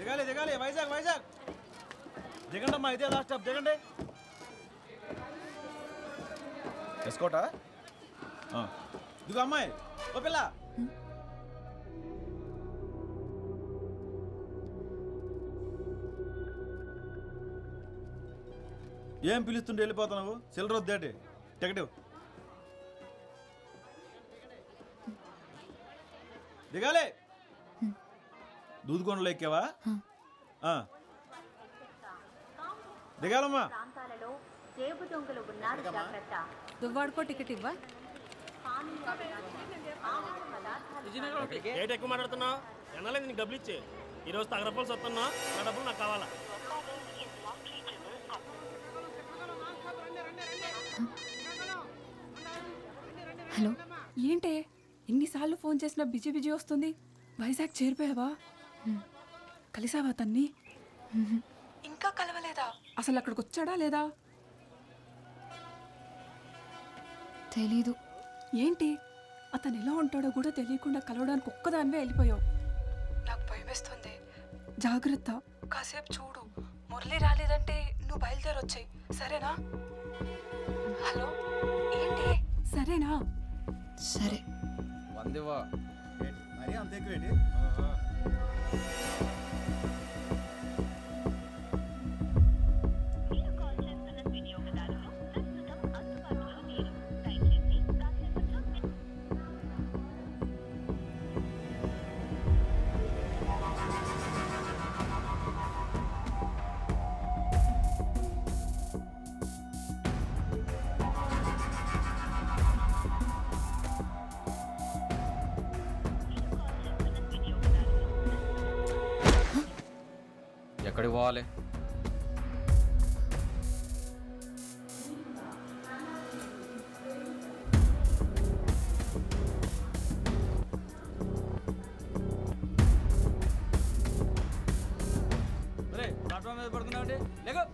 దిగాలి దిగాలి వైజాగ్ వైజాగ్ దిగండి అమ్మా ఇదే లాస్ట్ స్టాప్ దిగండి ఎస్కోటా దిగు అమ్మాయి ఓ పిల్ల ఏం పిలుస్తుంటే వెళ్ళిపోతున్నావు చిల్లర వద్దేటి టికెట్ దిగాలి దూదుకొండలో ఎక్కావా దిగాలమ్మా దువ్వాడుకో టికెట్ ఇవ్వా రేట్ ఎక్కువ మాట్లాడుతున్నావు ఎన్నాలేదు నీకు డబ్బులు ఇచ్చే ఈరోజు తగరపాల్సి వస్తున్నా నా డబ్బులు నాకు కావాలా హలో ఏంటే ఎన్నిసార్లు ఫోన్ చేసినా బిజీ బిజీ వస్తుంది వైజాగ్ చేరిపోయావా కలిసావా తన్ని ఇంకా కలవలేదా అసలు అక్కడికి వచ్చాడా లేదా తెలీదు ఏంటి అతను ఎలా ఉంటాడో కూడా తెలియకుండా కలవడానికి ఒక్కదానివే వెళ్ళిపోయావు నాకు భయమేస్తుంది జాగ్రత్త కాసేపు చూడు మురళి రాలేదంటే నువ్వు బయలుదేరొచ్చాయి సరేనా హలో ఏంటి సరేనా సరే వందివా మరి అంత ఎక్కువేంటి ఎక్కడికి పోవాలి ప్లాట్ఫామ్ మీద పడుతున్నావు లేగు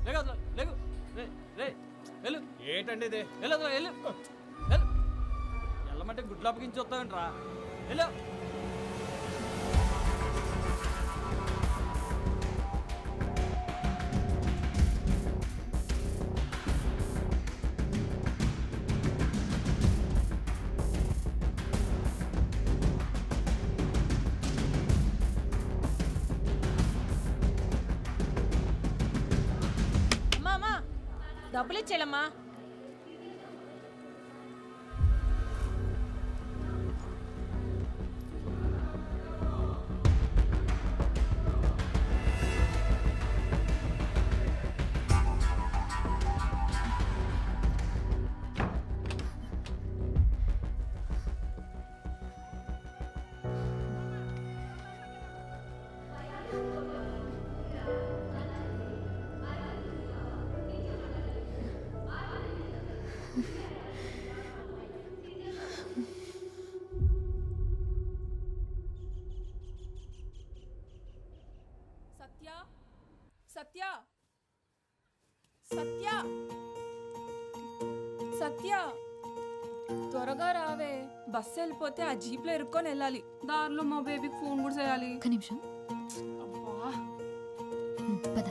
లేగు లేగు రే వెళ్ళు ఏంటండి ఇది వెళ్ళు వెళ్ళు వెళ్ళు వెళ్ళమంటే గుడ్లు అప్పగించి వస్తావేంట్రా వెళ్ళు డబ్బులు ఇచ్చేలమ్మా సత్య సత్య సత్య సత్య త్వరగా రావే బస్సు వెళ్ళిపోతే ఆ జీప్లో ఇరుక్కొని వెళ్ళాలి దారిలో మా బేబీకి ఫోన్ కూడా చేయాలి ఒక్క నిమిషం పద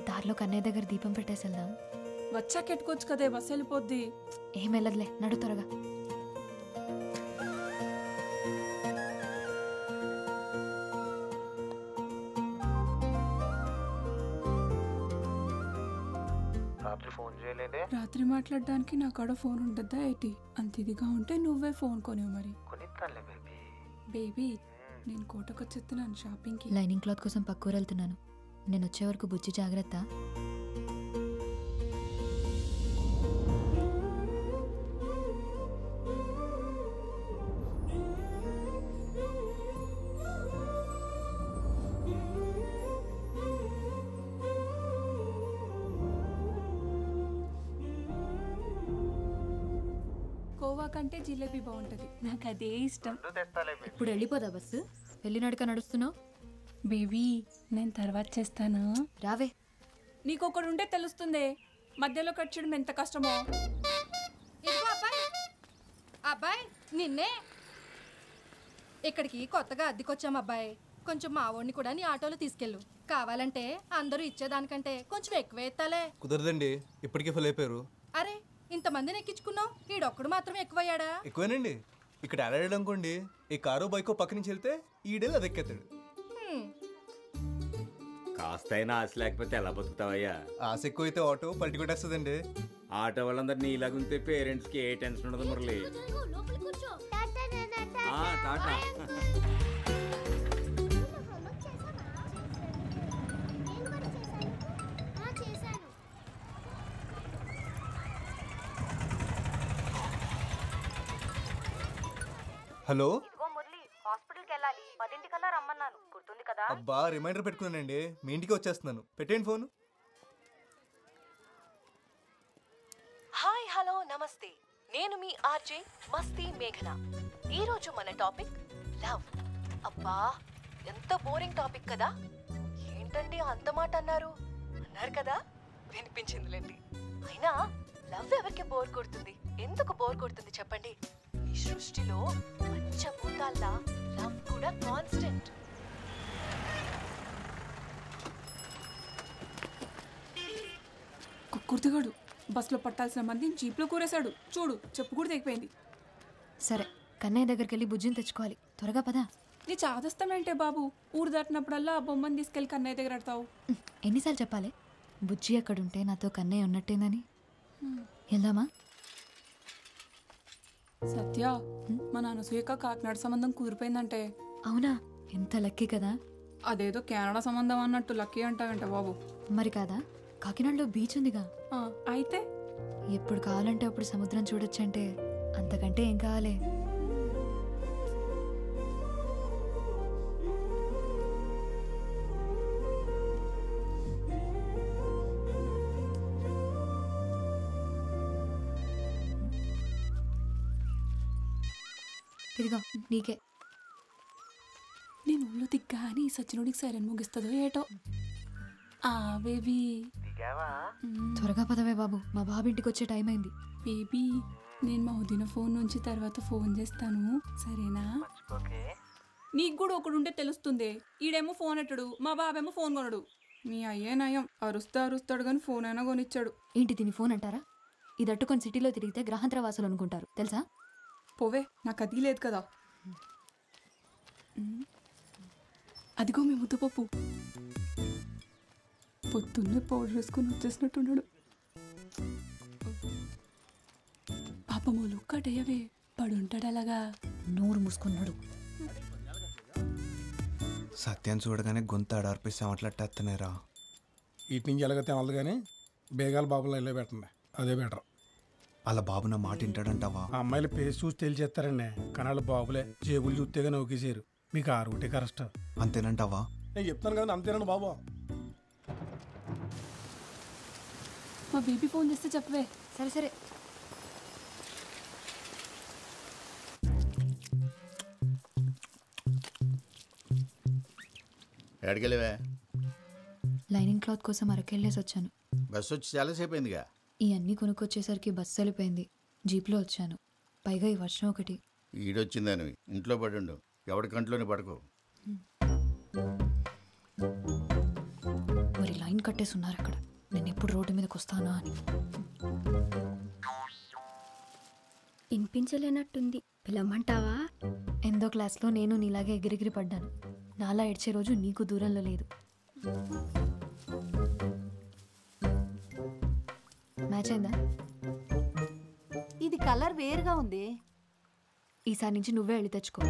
దారిలో కన్నయ్య దగ్గర దీపం పెట్టేసి వెళ్దాం వచ్చాక ఎట్టుకోవచ్చు కదే బస్సు వెళ్ళిపోద్ది ఏం వెళ్ళదులే నడు త్వరగా రాత్రి మాట్లాడడానికి నా కాడ ఫోన్ ఉండద్దా ఏంటి అంత ఇదిగా ఉంటే నువ్వే ఫోన్ కొనేవు మరి బేబీ నేను కోటకొచ్చేస్తున్నాను షాపింగ్కి లైనింగ్ క్లాత్ కోసం పక్కూరు వెళ్తున్నాను నేను వచ్చే వరకు బుజ్జి జాగ్రత్త కోవా కంటే జిలేబీ బాగుంటది నాకు అదే ఇష్టం ఇప్పుడు వెళ్ళిపోదా బస్సు వెళ్ళినడుక నడుస్తున్నావు బేబీ నేను తర్వాత చేస్తాను రావే నీకు ఒకడు ఉంటే తెలుస్తుంది మధ్యలో కట్ చేయడం ఎంత కష్టమో అబ్బాయి నిన్నే. ఇక్కడికి కొత్తగా అద్దెకొచ్చాం అబ్బాయి. కొంచెం మా వాడిని కూడా నీ ఆటోలో తీసుకెళ్ళు. కావాలంటే అందరూ ఇచ్చేదానికంటే కొంచెం ఎక్కువ ఎత్తాలే. కుదరదండి, ఇప్పటికే ఫుల్ అయిపోయారు. అరే ఇంతమందిని ఎక్కించుకున్నావు, ఈడొక్కడు మాత్రం ఎక్కువయ్యాడా? ఎక్కువేనండి. ఇక్కడ ఆడాడు అనుకోండి, ఈ కారు బైకో పక్క నుంచి వెళ్తే ఈడేళ్ళు అది ఎక్కేస్తాడు. కాస్తైనా ఆశ లేకపోతే ఎలా బతుకుతావయ్యా? ఆశ ఎక్కువ అయితే ఆటో పల్టి కొట్టేస్తుందండి. ఆటో వాళ్ళందరినీ ఇలాగుంటే పేరెంట్స్ కి ఏ టెన్షన్ ఉండదు మురళి. టాటా. హలో, హాస్పిటల్కి వెళ్ళాలి, 10 కల్లా రమ్మన్నాను, గుర్తుంది కదా? అబ్బా రిమైండర్ పెట్టుకున్నానండి, మీ ఇంటికి వచ్చేస్తున్నాను. పెట్టేయండి ఫోన్. హాయ్ హలో నమస్తే, నేను మీ ఆర్జే మస్తీ మేఘన. ఈరోజు మన టాపిక్ లవ్. అబ్బా ఎంత బోరింగ్ టాపిక్ కదా. ఏంటండి అంత మాట అన్నారు కదా, వినిపించిందిలేండి. అయినా లవ్ ఎవరికి బోర్ కొడుతుంది? ఎందుకు బోర్ కొడుతుంది చెప్పండి? ఈ సృష్టిలో పంచభూతాల్లా లవ్ కూడా కాన్స్టెంట్. కుర్తిగాడు బస్సులో పట్టాల్సిన మంది జీప్లో కూరేశాడు చూడు, చెప్పు కూడా తెగిపోయింది. సరే కన్నయ్య దగ్గరికి వెళ్ళి బుజ్జిని తెచ్చుకోవాలి, త్వరగా పదా. నీ చాదస్తామేంటే బాబు, ఊరు దాటినప్పుడల్లా ఆ బొమ్మని తీసుకెళ్ళి కన్నయ్య దగ్గర ఆడతావు. ఎన్నిసార్లు చెప్పాలి బుజ్జి అక్కడుంటే నాతో కన్నయ్య ఉన్నట్టేందని. వెళ్దామా? సత్య, మా నాన్న సూయక కాకినాడ సంబంధం కుదిరిపోయిందంటే. అవునా, ఎంత లక్కీ కదా. అదేదో కెనడా సంబంధం అన్నట్టు లక్కీ అంటావంట బాబు. మరి కాదా, కాకినాడలో బీచ్ ఉందిగా. అయితే ఎప్పుడు కావాలంటే అప్పుడు సముద్రం చూడొచ్చంటే అంతకంటే ఏం కావాలి. ఇదిగో నీకే. నేను ఊళ్ళో దిగ్గా అని సచ్చినోడికి సైరన్ ముగిస్తుందో ఏటో. ఆ బేబీ త్వరగా పదవే బాబు, మా బాబు ఇంటికి వచ్చే టైం అయింది. బేబీ నేను మా వదిన ఫోన్ నుంచి తర్వాత ఫోన్ చేస్తాను, సరేనా? నీకు కూడా ఒకడు ఉంటే తెలుస్తుంది. ఈడేమో ఫోన్ ఎట్టడు, మా బాబేమో ఫోన్ కొనడు. మీ అయ్యే నయం, అరుస్తాడు కానీ ఫోన్ అయినా కొనిచ్చాడు. ఏంటి దీని ఫోన్ అంటారా? ఇది అట్టుకొని సిటీలో తిరిగితే గ్రహాంతర వాసులు అనుకుంటారు తెలుసా. పోవే, నాకు అది లేదు కదా. అదిగో మీ ముద్దపప్పు పొద్దున్నే పౌడర్ వేసుకొని వచ్చేసినట్టున్నాడు. పాపమోలు కటయ్యవే, పడుంటాడు అలాగా. నోరు మూసుకున్నాడు. సత్యాన్ని చూడగానే గొంతు ఆడార్పిస్తే మాట్లాడేస్తున్నారా. ఇటు నుంచి ఎలాగైతే వాళ్ళు కానీ బేగాల బాబులో వెళ్ళే పెట్టండి, అదే బెటర్. అలా బాబు నా మాట వింటాడంటావా? ఆ అమ్మాయిలు పేస్ చూసి తెలిచేస్తారండి, కానీ వాళ్ళ బాబులే జేబులు చూస్తేగా నౌకేసారు. మీకు ఆరుటే కరెక్ట్ అంతేనంటావా? నేను చెప్తాను కదా, అంతేనండి బాబు. మా బేబీ ఫోన్ చేస్తే చెప్పవే. సరే సరే. ఎక్కడికెళ్ళవే? లైనింగ్ క్లాత్ కోసం అరకెళ్ళేసి వచ్చాను. బస్సు వచ్చి చాలాసేపు అయిందిగా. ఇవన్నీ కొనుక్కొచ్చేసరికి బస్సు వెళ్ళిపోయింది, జీప్లో వచ్చాను. పైగా ఈ వర్షం ఒకటి. ఈడొచ్చిందని ఇంట్లో పడుండు, ఎవడి కంట్లోనే పడుకో. మరి లైన్ కట్టేసి ఉన్నారు అక్కడ, నేను ఎప్పుడు రోడ్డు మీదకి వస్తానా అని. వినిపించలేనట్టుంది, పిలవమంటావా? ఎందో క్లాస్లో నేను నీలాగే ఎగిరెగిరి పడ్డాను. నాలా ఏడ్చే రోజు నీకు దూరంలో లేదు. మ్యాచ్ అయిందా? ఇది కలర్ వేరుగా ఉంది. ఈసారి నుంచి నువ్వే వెళ్ళి తెచ్చుకో.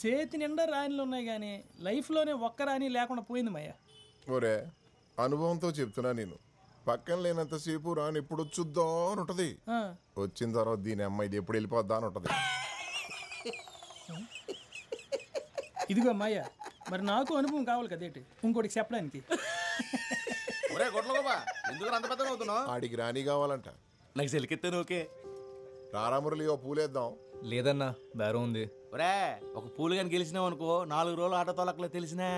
చేతి నిండా రాణిలు ఉన్నాయి కానీ లైఫ్లోనే ఒక్క రాణి లేకుండా పోయింది మయ్య. ఒరే అనుభవంతో చెప్తున్నా, నేను పక్కన లేనంతసేపు రాని ఎప్పుడు వచ్చుద్దా అని ఉంటది. వచ్చిన తర్వాత దీని అమ్మాయి ఇది ఎప్పుడు వెళ్ళిపోద్దా అని ఉంటది. ఇదిగో మాయ, మరి నాకు అనుభవం కావాలి కదేటి ఇంకోటికి చెప్పడానికి. ఆడికి రాణి కావాలంట. నాకు సెలికెత్తాను ఓకే. రారా మురళి, ఓ పూలేద్దాం. లేదన్నా బేరం ఉంది. ఒరే ఒక పూలు కానీ గెలిచినావు అనుకో 4 రోజులు ఆటో తోలకలే తెలిసినా.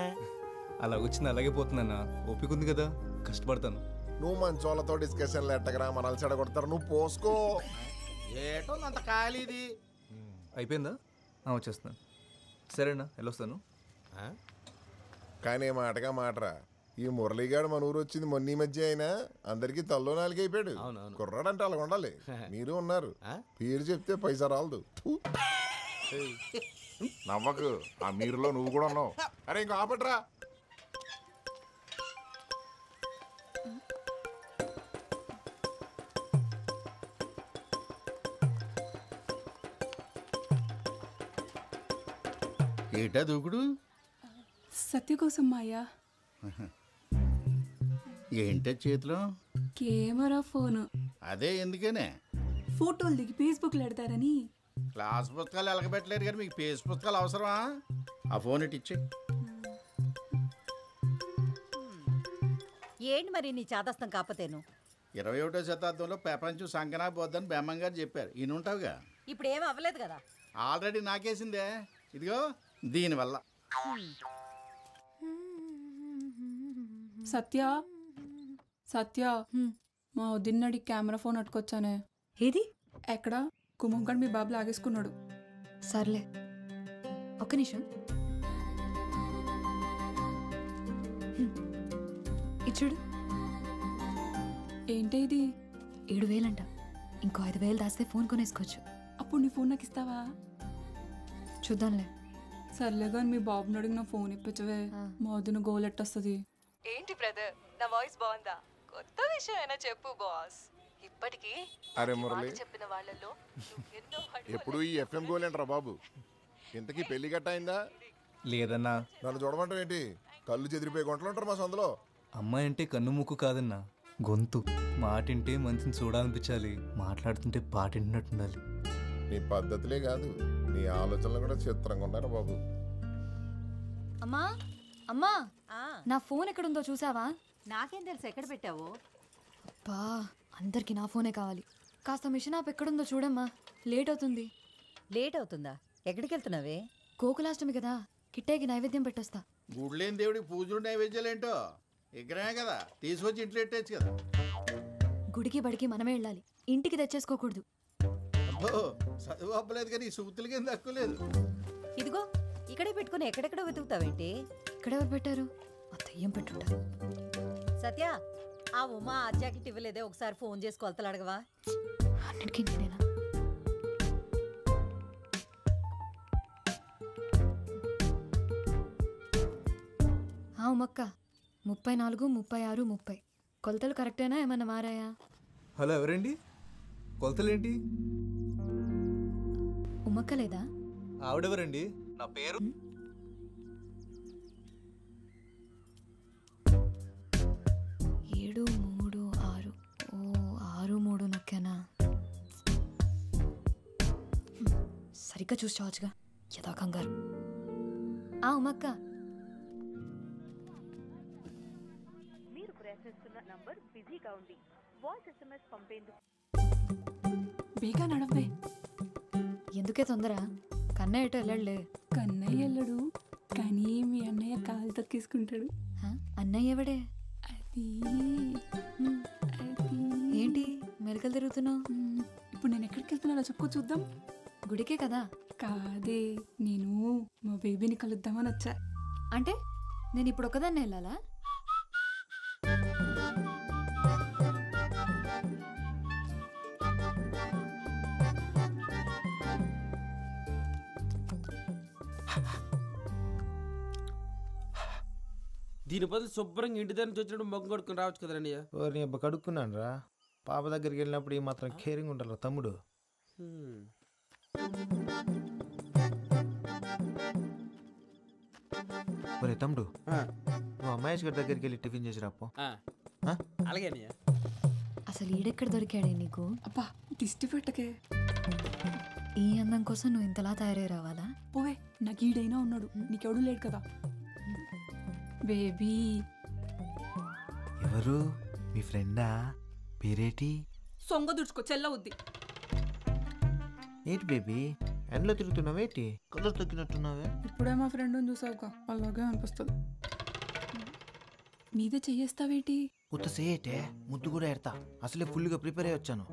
అలాగొచ్చింది అలాగే పోతుందన్నా. ఓపిక ఉంది కదా, కష్టపడతాను. నువ్వు మంచోళ్ళతో డిస్కషన్లు ఎట్టగరా, మనల్ని చెడగొడతారు. నువ్వు పోసుకో. ఏటో అంత ఖాళీది. అయిపోయిందా? వచ్చేస్తున్నాను. సరేనా, వెళ్ళొస్తాను. కానీ మాటగా మాటరా, ఈ మురళిగాడు మన ఊరు వచ్చింది మొన్న ఈ మధ్య అయినా అందరికి తల్లో నాలుగు అయిపోయాడు. కుర్రాడు అంటే అలా ఉండాలి. మీరు ఉన్నారు, పేరు చెప్తే పైసా రాలదు. నవ్వకు, ఆ మీరులో నువ్వు కూడా ఉన్నావు. అరే ఇంకో ఆపట్రా. ఏటా దూకుడు? సత్య కోసం మాయా. ఏంటే చేతిలో? Camera phone. అదే ఎందుకనే? ఫోటోలు దిగి ఫేస్బుక్లో పెడతారని. క్లాస్ పుస్తకాలు ఎలకబెట్టలేరు కానీ మీకు పేజ్ పుస్తకాలు అవసరమా? ఆ ఫోన్ ఇటు ఇచ్చే. ఏంటి మరి నీ చాదస్తం కాకపోతేను? 21వ శతాబ్దంలో ప్రపంచం సంకనా పోద్దని బెమ్మం గారు చెప్పారు. ఈయన ఉంటావుగా. ఇప్పుడు ఏమీ అవ్వలేదు కదా. ఆల్రెడీ నాకేసిందే. ఇదిగో దీనివల్ల. సత్య సత్య, మా వదిన్నడి కెమెరా ఫోన్ అట్టుకొచ్చానే. ఏది? ఎక్కడ? కుమంకడ్ మీ బాబు లాగేసుకున్నాడు. సర్లే, ఒక్క నిమిషం. ఇచ్చుడు. ఏంటి ఇది? 7,000 అంట. ఇంకో 5,000 దాస్తే ఫోన్ కొనేసుకోవచ్చు. అప్పుడు నీ ఫోన్ నాకు ఇస్తావా? చూద్దాంలే. సర్లే కానీ మీ బాబుని అడిగిన ఫోన్ ఇప్పించవే. మా వదిన గోల్ ఎట్టొస్తుంది. ఏంటి బ్రదర్, నా వాయిస్ బాగుందా? కొత్త విషయం అయినా చెప్పు బాస్. ఇప్పటికీ అరే మురళి, చెప్పిన వాళ్ళలో ఎప్పుడు ఈ ఎఫ్ఎం గోల్ ఏంట్రా బాబు? ఇంతకీ పెళ్లి గట్ట అయిందా? లేదన్నా. నన్ను చూడమంటావు ఏంటి? కళ్ళు చెదిరిపోయి గుంటలు ఉంటారు మా సందులో. అమ్మాయి అంటే కన్ను ముక్కు కాదన్నా, గొంతు. మాటింటే మంచిని చూడాలనిపించాలి, మాట్లాడుతుంటే పాటింటున్నట్టుండాలి. నీ పద్ధతులే కాదు, నీ ఆలోచనలు కూడా చిత్రంగా ఉన్నారు బాబు. అమ్మా అమ్మా, నా ఫోన్ ఎక్కడుందో చూసావా? నాకేం తెలుసు ఎక్కడ పెట్టావు? అబ్బా, అందరికి నా ఫోనే కావాలి. కాస్త మిషన్ ఆప్ ఎక్కడుందో చూడమ్మా, లేట్ అవుతుంది. లేట్ అవుతుందా? ఎక్కడికి వెళ్తున్నావే? గోకులాష్టమి కదా, కిట్టేకి నైవేద్యం పెట్టొస్తా. గుడ్లేని దేవుడికి పూజలు నైవేద్యాలు ఏంటో విగ్రహమే కదా, తీసుకొచ్చి ఇంట్లో పెట్టచ్చు కదా. గుడికి బడికి మనమే వెళ్ళాలి, ఇంటికి తెచ్చేసుకోకూడదు. అబ్బో, చదువు అవ్వలేదు కానీ సూతులకి ఏం తక్కువ లేదు. ఇదిగో ఇక్కడే పెట్టుకుని ఎక్కడెక్కడో వెతుకుతావేంటి? ఇక్కడెవరు పెట్టారు? ఆ దయ్యం పెట్టుంటారు. సత్య, ఆ ఉమా ఆ జాకెట్ ఇవ్వలేదే, ఒకసారి ఫోన్ చేసి కొలతలు అడగవా? అన్నిటికీ నేనేనా? ఉమక్క, 34, 36, 30 కొలతలు కరెక్టేనా? ఏమన్నా మారాయా? హలో, ఎవరండి? కొలతలేంటి? ఉమక్క లేదా? ఆవిడెవరండి? నా పేరు 7, 3, 6. ఓ 6, 3 నొక్కానా? సరిగ్గా చూసి చావచ్చుగా, యథా కంగారు. ఉమక్క, మీరు ప్రయత్నిస్తున్న నంబర్ బిజీగా ఉంది. Voice SMS పంపేందుకు. బేగా నడవే. ఎందుకే తొందర? కన్నయ్య ఎటో వెళ్ళలే. కన్నయ్య వెళ్ళడు, కానీ మీ అన్నయ్య కాలు తొక్కేసుకుంటాడు. అన్నయ్య ఎవడే? అది ఏంటి మెలకలు తిరుగుతున్నావు? ఇప్పుడు నేను ఎక్కడికి వెళ్తున్నానో చెప్పుకో చూద్దాం. గుడికే కదా? కాదే, నేను మా బేబీని కలుద్దామని వచ్చా. అంటే నేను ఇప్పుడు ఒకదాన్ని వెళ్ళాలా? దీని బదులు శుభ్రంగా ఇంటి దగ్గర నుంచి వచ్చినప్పుడు మొగ్గు కొడుకుని రావచ్చు కదండి. నీ అబ్బా కడుక్కున్నాను రా. పాప దగ్గరికి వెళ్ళినప్పుడు ఈ మాత్రం కేరింగ్ ఉంటారు తమ్ముడు. ఒరే తమ్ముడు, నువ్వు మహేష్ గారి దగ్గరికి వెళ్ళి టిఫిన్ చేసి రాపో. అలాగే. అసలు ఈడెక్కడ దొరికాడే నీకు? అబ్బా దిష్టి పెట్టకే. ఈ అందం కోసం నువ్వు ఇంతలా తయారై రావాలా? పోవే, నాకు ఈడైనా ఉన్నాడు, నీకెవడూ లేడు కదా. బేబీ. ఎవరు? మీ ఫ్రెండా? పేరేటి? సొంగ దుడుచుకో, చెల్లవుద్ది. ఏంటి బేబీ ఎండలో తిరుగుతున్నావేటి కలర్ తగ్గినట్టున్నావే ఇప్పుడే మా ఫ్రెండ్ని చూసావుగా అలాగే అనిపిస్తుంది. మీదే చెయ్యేస్తావేటి? ఉత్త సేటే ముద్దు కూడా ఎడతా. అసలే ఫుల్గా ప్రిపేర్ అయ్యి వచ్చాను.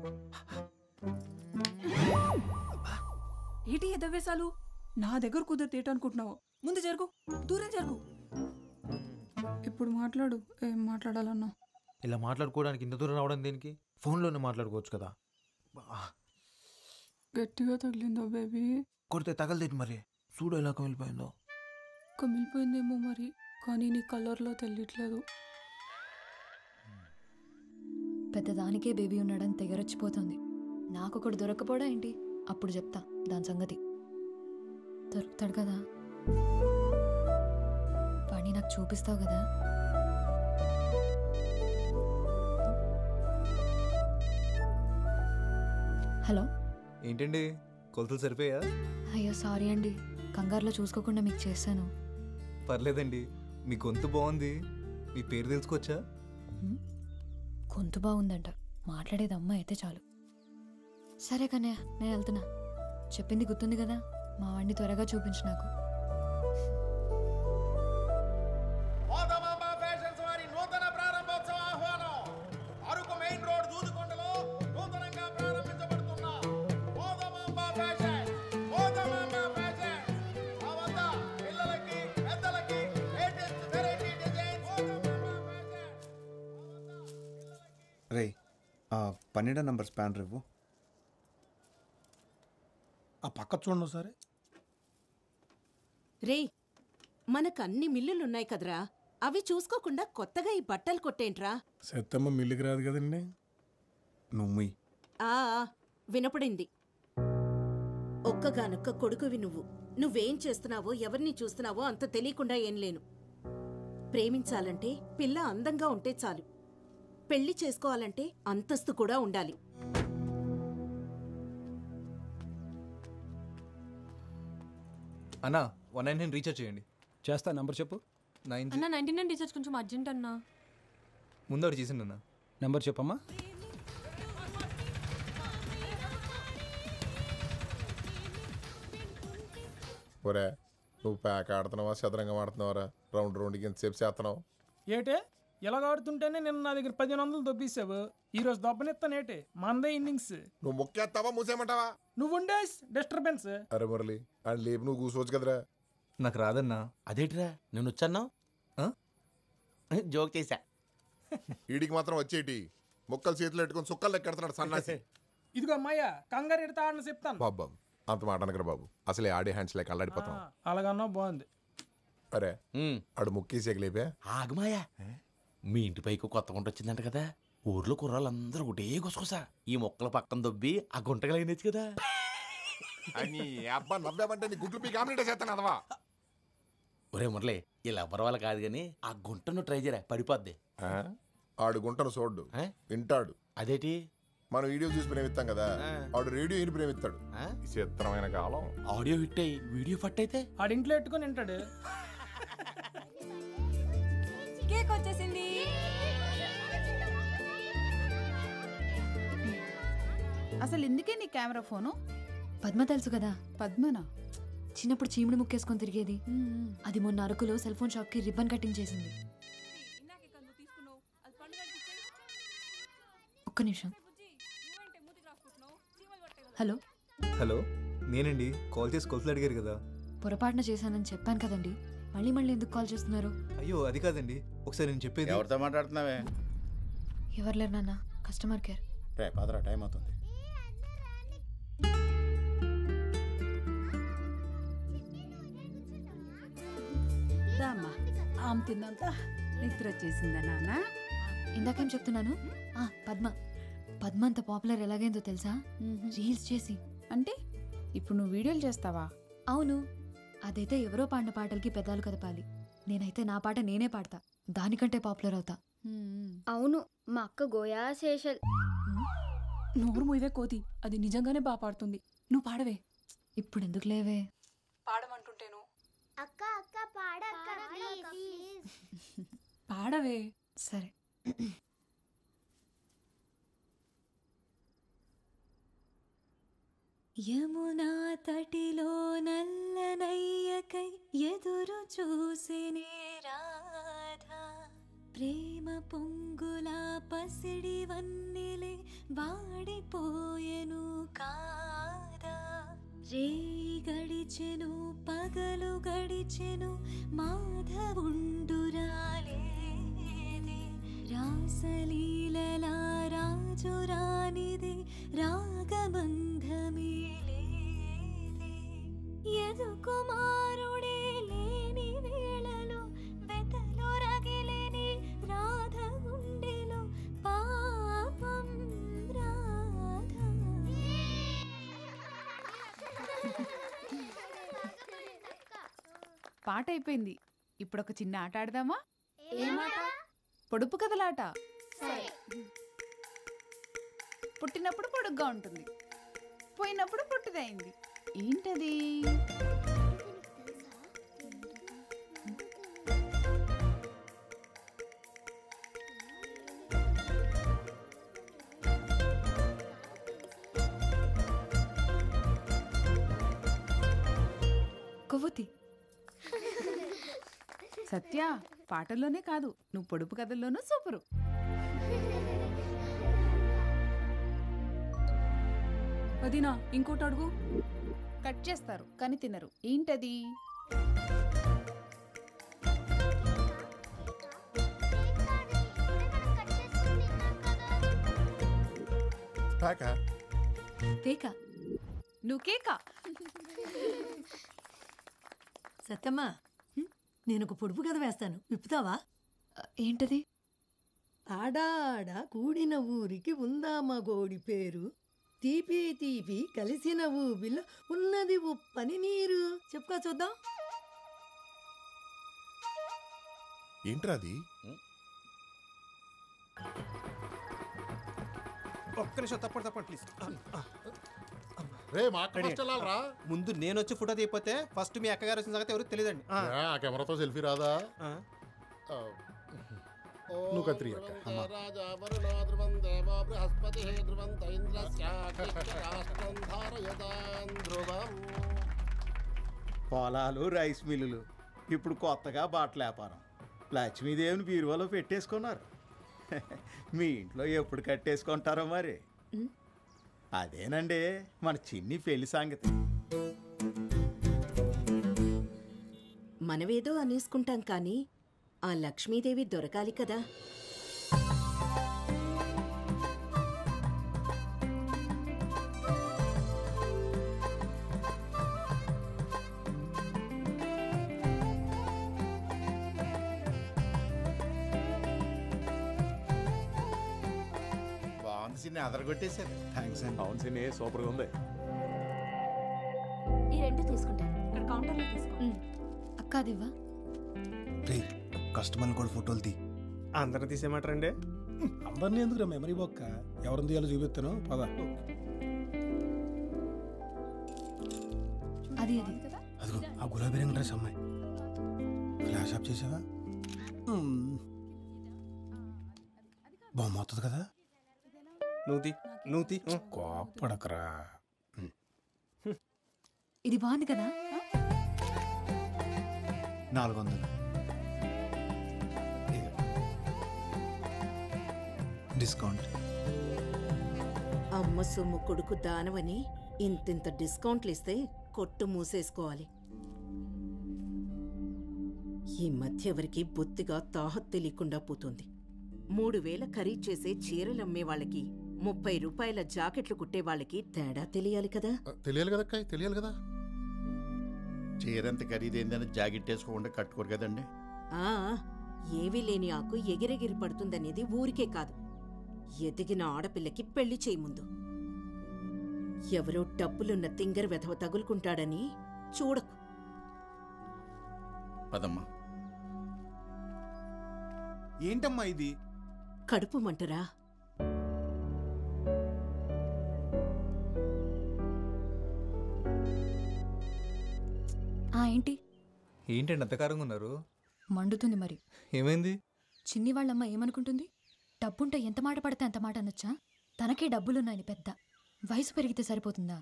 ఏటి ఎదవేశాలు? నా దగ్గర కుదిరితే అనుకుంటున్నావు? ముందు జరుగు, దూరం జరుగు. ఇప్పుడు మాట్లాడు, ఏం మాట్లాడాలన్నా. ఇలా మాట్లాడుకోవడానికి ఇంత దూరం రావడం దేనికి? ఫోన్లోనే మాట్లాడుకోవచ్చు కదా. గట్టిగా తగిలిందో బేబీ? కొడితే తగలదేటి మరి. చూడు ఎలా కమిలిపోయిందో. కమిలిపోయిందేమో మరి, కానీ నీ కలర్లో తెలియట్లేదు. పెద్దదానికే బేబీ ఉన్నాడని తెగరొచ్చిపోతుంది. నాకొకడు దొరకపోడా ఏంటి? అప్పుడు చెప్తా దాని సంగతి. దొరుకుతాడు కదా, వాడిని నాకు చూపిస్తావు కదా. హలో, ఏంటండి కొలతలు సరిపోయా? అయ్యో సారీ అండి, కంగారులో చూసుకోకుండా మీకు చేశాను. పర్లేదండి, మీ గొంతు బాగుంది. మీ పేరు తెలుసుకోవచ్చా? గొంతు బాగుందంట, మాట్లాడేది అమ్మ అయితే చాలు. సరే కన్నయ్య, నేను వెళ్తున్నా. చెప్పింది గుర్తుంది కదా, మా వాడిని త్వరగా చూపించు నాకు. రే 12 నంబర్ స్పానర్ ఇవ్వు. ఆ పక్క చూడండి సరే. రే, మనకు అన్ని మిల్లులున్నాయి కదరా, అవి చూసుకోకుండా కొత్తగా ఈ బట్టలు కొట్టేంట్రా? సత్తమ్మ మిల్లుకి రాదు కదండి. నువ్వు ఆ వినపడింది. ఒక్కగానొక్క కొడుకువి నువ్వు. నువ్వేం చేస్తున్నావో ఎవరిని చూస్తున్నావో అంత తెలియకుండా ఏం లేను. ప్రేమించాలంటే పిల్ల అందంగా ఉంటే చాలు. పెళ్లి చేసుకోవాలంటే అంతస్తు కూడా ఉండాలి. అన్నా 199 రీఛార్జ్ చేయండి. చేస్తా, నంబర్ చెప్పు. 9 అన్న 99 రీఛార్జ్ కొంచెం అర్జెంట్ అన్నా. ముందు ఒకటి చేసిండు అన్న. నెంబర్ చెప్పమ్మా. ఒరే నువ్వు ప్యాక్ ఆడుతున్నావా చదరంగం ఆడుతున్నావరా? రౌండ్కి ఎంతసేపు చేస్తున్నావు? ఏటే ఇలాగ ఆడుతుంటేనే నిన్న నా దగ్గర 1500 దొబ్బేసావు. ఈ రోజు దొబ్బనిస్తానేటే మందే ఇన్నింగ్స్. నువ్వు మొక్కేస్తావా మూసేయమంటావా? నువ్వు ఉండే డిస్టర్బెన్స్. అరే మురళి అని లేపు నువ్వు కూర్చోవచ్చు కదరా. నాకు రాదన్నా. అదేంటిరా నేను వచ్చాను, జోక్ చేశా. వీడికి మాత్రం వచ్చేటి మొక్కలు చేతులు పెట్టుకొని సుక్కలు లెక్కెడుతున్నాడు సన్నాసి. ఇదిగో అమ్మాయ్య కంగారు ఎడతా ఆడని చెప్తాను. బాబు అంత మాట అనకరా బాబు, అసలే ఆడే హ్యాండ్స్ లేక అల్లాడిపోతాం. అలాగన్నా బాగుంది. అరే ఆడు ముక్కేసి లేపే. ఆగమాయా, మీ ఇంటి పైకి కొత్త గుంట వచ్చిందంట కదా. ఊర్లో కుర్రాళ్ళందరూ ఒకటే గుసగుసా ఈ మొక్కల పక్కన దొబ్బి ఆ గుంటగా అయినచ్చు కదా. అని అబ్బా నవ్వామంటే నీ గుడ్లు పీ కామినేట్ చేస్తాను అదవా. ఒరే మురళి, ఇలా ఎవరి వాళ్ళ కాదు కానీ ఆ గుంటను ట్రై చేయరా, పడిపోద్ది. ఆడు గుంటను చూడ్డు, వింటాడు. అదేటి మనం వీడియో చూసి ప్రేమిస్తాం కదా, ఆడు రేడియో విని ప్రేమిస్తాడు. చిత్రమైన కాలం. ఆడియో హిట్ అయ్యి వీడియో ఫట్ అయితే ఆడింట్లో పెట్టుకొని వింటాడు. కేక్ వచ్చేసింది. అసలు ఎందుకే నీ కెమెరా ఫోను? పద్మ తెలుసు కదా. పద్మనా? చిన్నప్పుడు చీముడు ముక్కేసుకొని తిరిగేది. అది మొన్న అరకులో సెల్ ఫోన్ షాప్ కి రిబ్బన్ కటింగ్ చేసింది. ఒక్క నిమిషం. హలో హలో, నేనండి. కాల్ చేసి కొలతలు అడిగారు కదా. పొరపాటున చేశానని చెప్పాను కదండి, మళ్ళీ మళ్ళీ ఎందుకు కాల్ చేస్తున్నారు? అయ్యో అది కాదండి, ఒకసారి నేను చెప్పేది. ఎవరితో మాట్లాడుతున్నావే? ఎవరు లేరు నాన్న, కస్టమర్ కేర్. రే పాదరా, టైం అవుతుంది. దామ్మా ఆమె తిన్నంత నిద్ర వచ్చేసిందా నాన్న? ఇందాకేం చెప్తున్నాను? పద్మ పద్మ అంత పాపులర్ ఎలాగైందో తెలుసా? రీల్స్ చేసి. అంటే ఇప్పుడు నువ్వు వీడియోలు చేస్తావా? అవును. అదైతే ఎవరో పాడిన పాటలకి పెదాలు కదపాలి. నేనైతే నా పాట నేనే పాడతా, దానికంటే పాపులర్ అవుతా. అవును, మా అక్క గోయా శేషల్. నోరు మూయవే కోతి, అది నిజంగానే బాగా పాడుతుంది. నువ్వు పాడవే. ఇప్పుడు ఎందుకు లేవే? పాడమంటుంటేను. అక్క అక్క పాడక్క ప్లీజ్. పాడవే. సరే. యమునా తటిలో నల్లనయ్యకై ఎదురు చూసినే రాధా ప్రేమ పొంగులా పసిడి వన్నెలే వాడిపోయెను కాదా రేయి గడిచెను పగలు గడిచెను మాధవుండురాలేదే రాసలీలలా రాజు రానిదే రాగబంధమే లేదే యదు కుమారుడే లేని వేళలో వెతలో రగిలేని రాధ గుండెలో పాపం రాధ. పాట అయిపోయింది. ఇప్పుడు ఒక చిన్న ఆట ఆడదామా? పొడుపు కథలాట. పుట్టినప్పుడు పొడుగ్గా ఉంటుంది, పోయినప్పుడు పొట్టిదైంది. ఏంటది? కొవ్వొత్తి. సత్య, పాటల్లోనే కాదు, నువ్వు పొడుపు కథల్లోనూ సూపరు. వదినా ఇంకోటి అడుగు. కట్ చేస్తారు కానీ తినరు. ఏంటది? కేక. నువ్వు కేక. సత్యమ్మా, నేను ఒక పొడుపు కథ వేస్తాను, విప్పుతావా? ఏంటది? ఆడాడ కూడిన ఊరికి ఉందామా గోడి పేరు, తీపి తీపి కలిసిన ఊబిలో ఉన్నది ఉప్పని నీరు. చెప్పుకో చూద్దాం. ఏంట్రాది? ఒక్క నిమిషం తప్పండి ప్లీజ్. రే మా అక్క ఫస్ట్ వెళ్ళాలరా. ముందు నేను వచ్చి ఫోటో తీయకపోతే ఫస్ట్ మీ అక్కగారు వచ్చిన సంగతి ఎవరికి తెలియదండి. ఆ కెమెరాతో సెల్ఫీ రాదా? నువ్వు కత్తిరి అక్క. పొలాలు, రైస్ మిల్లులు, ఇప్పుడు కొత్తగా బట్టల వ్యాపారం. లక్ష్మీదేవిని బీరువాలో పెట్టేసుకున్నారు. మీ ఇంట్లో ఎప్పుడు కట్టేసుకుంటారో మరి. అదేనండి మన చిన్ని పెళ్లి సంగతి. మనవేదో అనేసుకుంటాం కానీ ఆ లక్ష్మీదేవి దొరకాలి కదా. బాగుంది సిన్ని, అదరగొట్టేశారు. థ్యాంక్స్ అండి. అవును సిన్ని, సూపర్గా ఉంది. ఈ రెండు తీసుకుంటాను. ఇక్కడ కౌంటర్లో తీసుకో. అక్క అదివ్వా. రే కస్టమర్ని కూడా ఫోటోలు తీ. అందరిని తీసేయమంటారండి? అందరినీ ఎందుకు మెమరీ బొక్క, ఎవరిని తీయాలో చూపిస్తాను పద. అది అది అదిగో ఆ గులాబీ రంగు డ్రెస్ అమ్మాయి. ఫ్లాష్ ఆఫ్ చేసావా? బొమ్మ అవుతుంది కదా. నువ్వు కోపడకరా. ఇది బాగుంది కదా. 400 డిస్కౌంట్. అమ్మ సొమ్ము కొడుకు దానవని ఇంతింత డిస్కౌంట్లు ఇస్తే కొట్టు మూసేసుకోవాలి. ఈ మధ్య ఎవరికి బొత్తిగా తాహత్ తెలియకుండా పోతుంది. 3000 ఖరీదు చేసే చీరలమ్మే వాళ్ళకి 30 రూపాయల జాకెట్లు కుట్టే వాళ్ళకి తేడా తెలియాలి కదా. తెలియాలి కదా అక్క, తెలియాలి కదా. చీరంత ఖరీదైందని జాకెట్ వేసుకోకుండా కట్టుకోరు కదండి. ఏవీ లేని ఆకు ఎగిరెగిరి పడుతుందనేది ఊరికే కాదు, ఎదిగిన ఆడపిల్లకి పెళ్లి చేయి ముందు. ఎవరో డబ్బులున్న తింగర వెధవ తగులుకుంటాడని చూడకు. పదమ్మా. ఏంటమ్మా ఇది? కడుపు మంటరా? ఏంటి ఏంటండి అంతకారంగా ఉన్నారు? మండుతుంది మరి. ఏమైంది? చిన్ని వాళ్ళమ్మ ఏమనుకుంటుంది? డబ్బుంటే ఎంత మాట పడితే అంత మాట అనొచ్చా? తనకే డబ్బులున్నాయని పెద్ద. వయసు పెరిగితే సరిపోతుందా?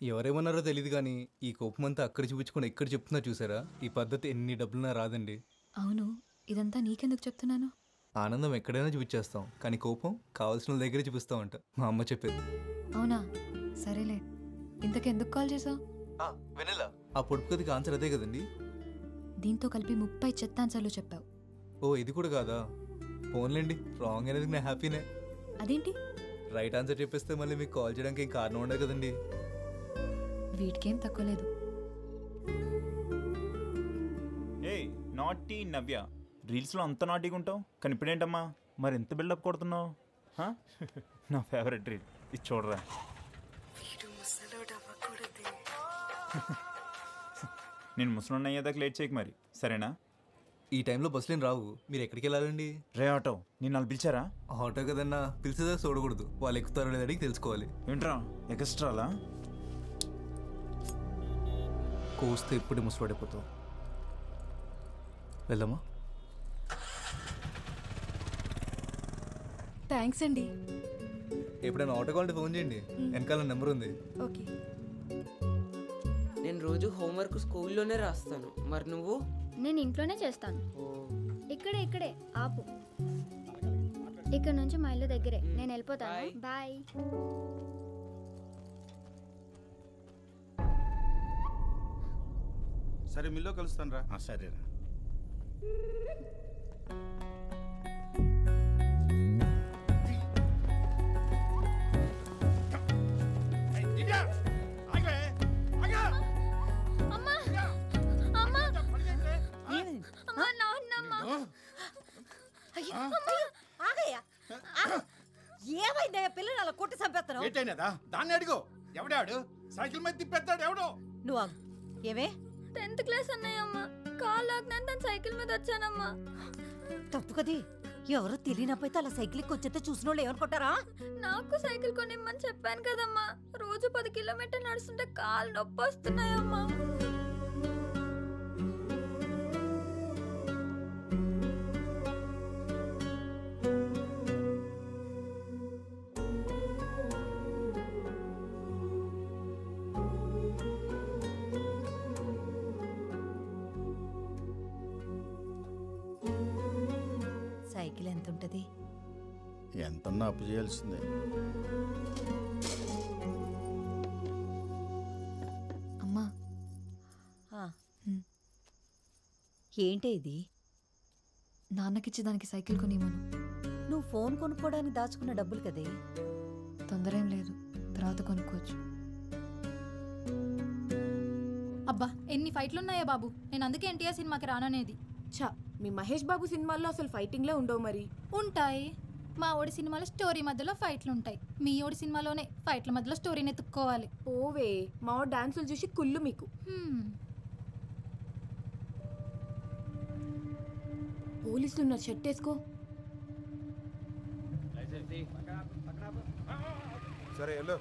ఎవరేమన్నారో తెలియదు కానీ ఈ కోపం అంతా అక్కడ చూపించుకుని ఎక్కడ చెప్తున్నా చూసారా? ఈ పద్ధతి ఎన్ని డబ్బులున్నా రాదండి. అవును, ఇదంతా నీకెందుకు చెప్తున్నాను? ఆనందం ఎక్కడైనా చూపించేస్తాం, కానీ కోపం కావాల్సిన వాళ్ళ దగ్గరే చూపిస్తామంట మా అమ్మ చెప్పేది. అవునా? సరేలే, ఇంతకెందుకు కాల్ చేసావు? వెనెలా ఆ పొడుపు కథకి ఆన్సర్ అదే కదండి. దీంతో కలిపి 30 చెత్త ఆన్సర్లు చెప్పావు. ఓ ఇది కూడా కాదా? ఫోన్లేండి, రాంగ్ అనేది నా హ్యాపీనే. అదేంటి? రైట్ ఆన్సర్ చెప్పేస్తే మళ్ళీ మీకు కాల్ చేయడానికి ఏం కారణం ఉండదు కదండి. వీటికేం తక్కువ లేదు. ఏ నాటీ నవ్య, రీల్స్లో అంత నాటీగా ఉంటావు కానీ ఇప్పుడేంటమ్మా మరి ఎంత బిల్డప్ కొడుతున్నావు? నా ఫేవరెట్ రీల్ ఇది చూడరా. నేను ముసలి అయ్యేదాకా లేట్ చేయకు మరి, సరేనా? ఈ టైంలో బస్సులేం రావు, మీరు ఎక్కడికి వెళ్ళాలండి? రే ఆటో, నేను వాళ్ళు పిలిచారా? ఆటో కదన్నా, పిలిచేదా చూడకూడదు, వాళ్ళు ఎక్కుతారో లేదని అడిగి తెలుసుకోవాలి. ఏంట్రా ఎక్స్ట్రాలా? కోస్తే ఎప్పుడు ముసలాడిపోతావు. వెళ్దామా? థ్యాంక్స్ అండి. ఎప్పుడైనా ఆటో కావాలంటే ఫోన్ చేయండి, వెనకాల నెంబర్ ఉంది. ఓకే. నేను రోజు హోంవర్క్ స్కూల్లోనే రాస్తాను, మరి నువ్వు? నేను ఇంట్లోనే చేస్తాను. ఇక్కడే ఆపు. ఇక్కడ నుంచి మా ఇల్లు దగ్గరే, నేను వెళ్ళిపోతాను. బాయ్. సరే మిల్లో కలుస్తాను రా. సరేరా. ఏమైందా పిల్లలు అలా కొట్టి చంపేస్తాను? ఏంటైనదా? దాన్ని అడిగో. ఎవడాడు సైకిల్ మీద తిప్పేస్తాడు? ఎవడో నువ్వు ఏమే 10th క్లాస్ అన్నయ్యమ్మ, కాల్ లాగ్నాను తను సైకిల్ మీద వచ్చానమ్మా. తప్పు కది, ఎవరో తెలియనపోతే అలా సైకిల్ వచ్చేస్తే చూసిన వాళ్ళు ఏమనుకుంటారా? నాకు సైకిల్ కొనిమ్మని చెప్పాను కదమ్మా. రోజు 10 కిలోమీటర్లు నడుస్తుంటే కాళ్ళు నొప్పి వస్తున్నాయమ్మా. సైకిల్ ఎంత ఉంటది? ఎంతన్నా అప్పు చేయాల్సిందే. అమ్మా. ఏంటి ఇది? నాన్నకిచ్చి దానికి సైకిల్ కొనివ్వను. నువ్వు ఫోన్ కొనుక్కోవడానికి దాచుకున్న డబ్బులు కదే. తొందర ఏం లేదు, తర్వాత కొనుక్కోవచ్చు. అబ్బా ఎన్ని ఫైట్లున్నాయా బాబు, నేను అందుకే ఎన్టీఆర్ సినిమాకి రాననేది. ఛా, మీ మహేష్ బాబు సినిమాల్లో అసలు ఫైటింగ్లే ఉండవు మరి. ఉంటాయి, మా ఓడి సినిమాలో స్టోరీ మధ్యలో ఫైట్లు ఉంటాయి. మీ ఓడి సినిమాలోనే ఫైట్ల మధ్యలో స్టోరీని ఎత్తుక్కోవాలి. ఓవే, మా డాన్సులు చూసి కుళ్ళు మీకు. పోలీసులు ఉన్నారు, షర్ట్ వేసుకో. సరే వెళ్ళు.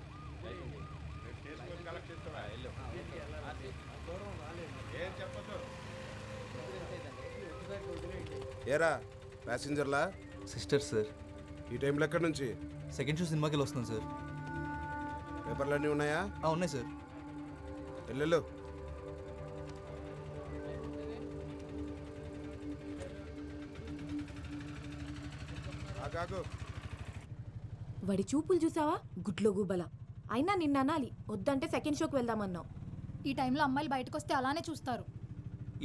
ఏరా ప్యాసింజర్లా? Sister sir. ఈ టైంలో ఎక్కడి నుంచి? సెకండ్ షో సినిమాకి వెళ్ళి వస్తున్నాను సార్. పేపర్లు అన్నీ ఉన్నాయా? ఉన్నాయి సార్. వెళ్ళు. వాడి చూపులు చూసావా? గుడ్లో గుబల. అయినా నిన్న అనాలి, వద్దంటే సెకండ్ షోకి వెళ్దామన్నావు. ఈ టైంలో అమ్మాయిలు బయటకు వస్తే అలానే చూస్తారు.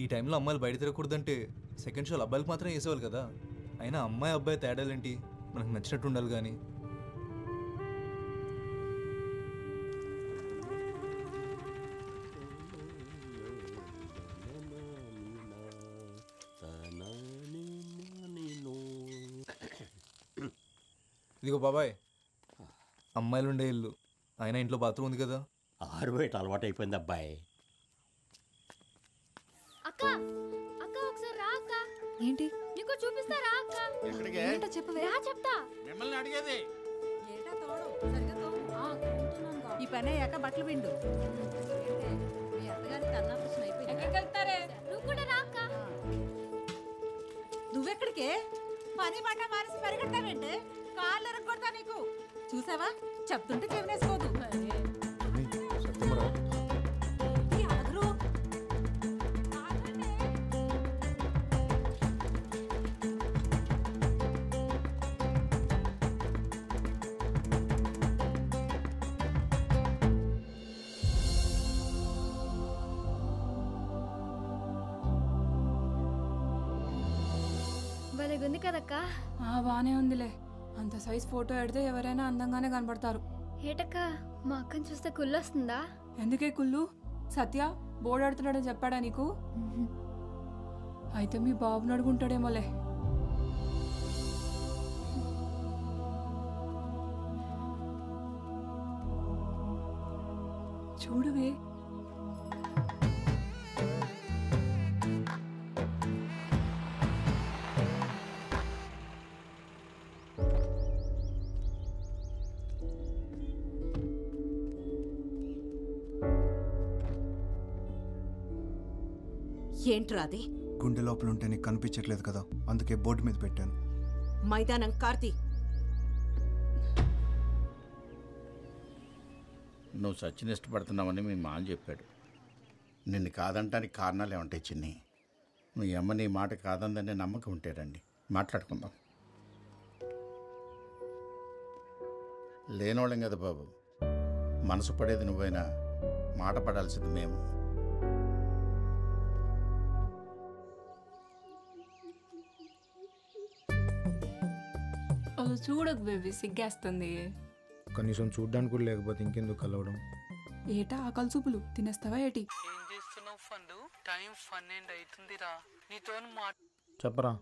ఈ టైంలో అమ్మాయిలు బయట తిరగకూడదంటే సెకండ్ షోలు అబ్బాయిలకు మాత్రం వేసేవాళ్ళు కదా. అయినా అమ్మాయి అబ్బాయి తేడాలేంటి, మనకు నచ్చినట్టు ఉండాలి కానీ. ఇదిగో బాబాయ్, అమ్మాయిలు ఉండే ఇల్లు, ఆయన ఇంట్లో బాత్రూమ్ ఉంది కదా. ఆరు బయట అలవాటు అయిపోయింది అబ్బాయి. అక్క అక్క ఒకసారి రా అక్క. ఏంటి? నీకు చూపిస్తా రా అక్క. ఎక్కడికి? ఏంటో చెప్పవే. రా చెప్తా. మిమ్మల్ని అడిగేది. ఈ పని అయ్యాక బట్టలు పిండు. మీ అత్తగారికి అన్నాపరేషన్ అయిపోయింది. ఎక్కడికి వెళ్తారే? నువ్వు కూడా రా అక్క. నువ్వెక్కడికే? పని మాట మానేసి పరిగెడతావేంటే? కాళ్ళు ఎరగొడతా నీకు. చూసావా, చెప్తుంటే చెవినేసుకోదు. సత్యమరా ఉంది కదక్క. బానే ఉందిలే. అంత సైజ్ ఫోటో పెడితే ఎవరైనా అందంగానే కనపడతారు. ఏటక్క మా అక్కని చూస్తే కుళ్ళొస్తుందా? ఎందుకే కుళ్ళు? సత్య బోర్డు ఆడుతున్నాడని చెప్పాడా నీకు? అయితే మీ బాబుని అడుగుంటాడేమోలే. చూడువే, ఏంట్రా అది? గుండె లోపల ఉంటే నీకు కనిపించట్లేదు కదా, అందుకే బోర్డు మీద పెట్టాను. మైదానం కార్తీ, నువ్వు సచిన్ ఇష్టపడుతున్నావని మీ మామ చెప్పాడు. నిన్ను కాదంటానికి కారణాలు ఏమంటాయి చిన్ని? మీ అమ్మ నీ మాట కాదందనే నమ్మకం ఉంటే రండి మాట్లాడుకుందాం. లేనోళ్ళం కదా బాబు, మనసు పడేది నువ్వైనా మాట పడాల్సింది మేము. చూడకు బేబీ, సిగ్గేస్తుంది. కనీసం చూడ్డానికి కూడా లేకపోతే ఇంకెందుకు కలవడం? ఏటా ఆకలి చూపులు తినేస్తావా ఏటి? ఏం చేస్తున్నావు ఫండు? టైం 12 అవుతుందిరా. నీతో చెప్పరా.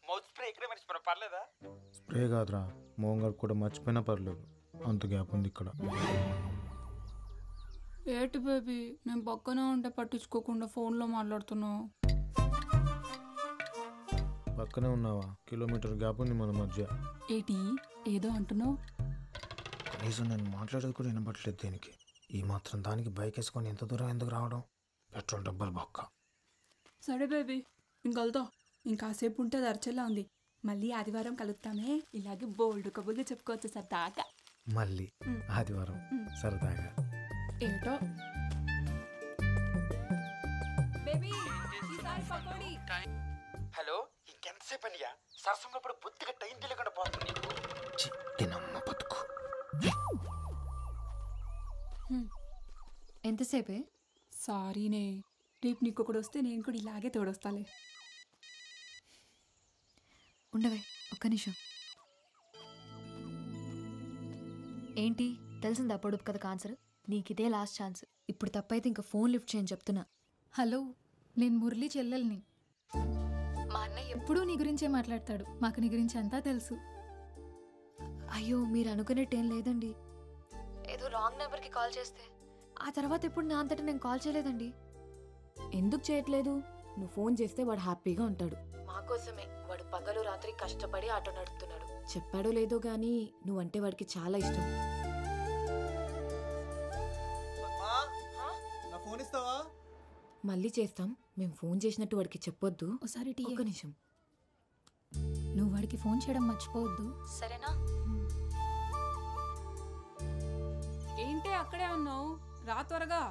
మౌత్ స్ప్రే ఇక్కడ మర్చిపోయినా పర్లేదా? స్ప్రే కాదురా, మోహన్ కూడా మర్చిపోయినా పర్లేదు. అంత గ్యాప్ ఉంది ఇక్కడ. ఏటి బేబీ, నేను పక్కనే ఉంటే పట్టించుకోకుండా ఫోన్లో మాట్లాడుతున్నావు. పక్కనే ఉన్నావా? కిలోమీటర్ గ్యాప్ ఉంది మన మధ్య. ఏటి ఏదో అంటున్నావు? కనీసం నేను మాట్లాడేది కూడా వినపట్లేదు దేనికి. ఈ మాత్రం దానికి బైక్ వేసుకొని ఎంత దూరం ఎందుకు రావడం? పెట్రోల్ డబ్బులు బొక్క. సరే బేబీ, ఇంకల్తో ఇంకాసేపు ఉంటే అది అర్చల్లా ఉంది. మళ్ళీ ఆదివారం కలుద్దామే, ఇలాగే బోల్డ్ కబుర్లు చెప్పుకోవచ్చు సరదాగా. మళ్ళీ ఆదివారం సరదాగా. ఏటో హలో, ఇంకెంతసేపు అనియా? సరసంలో ఇప్పుడు బుద్ధిగా టైం తెలియకుండా పోతుంది నీకు. బతుకు ఎంతసేపే? సారీనే, రేపు నీకు ఒకడు వస్తే నేను కూడా ఇలాగే తోడొస్తాలే. ఉండవే ఒక్క నిమిషం. ఏంటి తెలిసిందా పొడుపు కథకు ఆన్సర్? నీకిదే last chance. ఇప్పుడు తప్పైతే ఇంకా ఫోన్ లిఫ్ట్ చేయని చెప్తున్నా. హలో, నేను మురళి చెల్లెల్ని. మా అన్నయ్య ఎప్పుడూ నీ గురించే మాట్లాడతాడు. మాకు నీ గురించి అంతా తెలుసు. అయ్యో, మీరు అనుకునేట్టేం లేదండి. ఏదో రాంగ్ నెంబర్కి కాల్ చేస్తే ఆ తర్వాత ఎప్పుడు నా అంతటా నేను కాల్ చేయలేదండి. ఎందుకు చేయట్లేదు? నువ్వు ఫోన్ చేస్తే వాడు హ్యాపీగా ఉంటాడు. మా కోసమే వాడు పగలు రాత్రి కష్టపడి ఆటో నడుపుతున్నాడు. చెప్పాడో లేదో గానీ నువ్వంటే వాడికి చాలా ఇష్టం. నా ఫోన్ ఇస్తావా? మళ్ళీ చేస్తాం. మేము ఫోన్ చేసినట్టు వాడికి చెప్పొద్దు. ఒకసారి ఒక్క నిమిషం. నువ్వు వాడికి ఫోన్ చేయడం మర్చిపోవద్దు, సరేనా? ఏంటి అక్కడే ఉన్నావు? రా త్వరగా.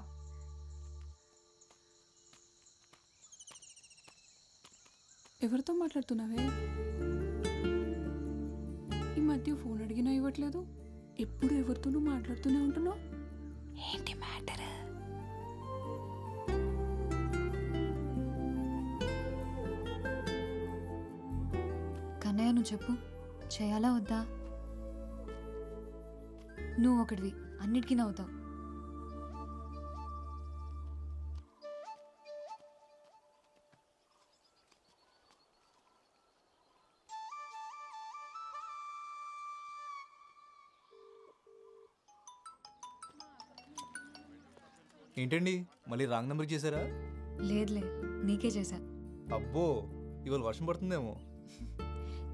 ఎవరితో మాట్లాడుతున్నావే? ఈ మధ్య ఫోన్ అడిగినా ఇవ్వట్లేదు. ఎప్పుడు ఎవరితోనూ మాట్లాడుతూనే ఉంటున్నావు. ఏంటి మ్యాటర్? కన్నయ్య, నువ్వు చెప్పు, చేయాలా వద్దా? నువ్వు ఒకటివి, అన్నిటికీ నవ్వుతావు. ఏంటండి మళ్ళీ రాంగ్ నెంబర్ చేశారా? లేదులే, నీకే చేశా. అబ్బో, ఇవాళ వర్షం పడుతుందేమో.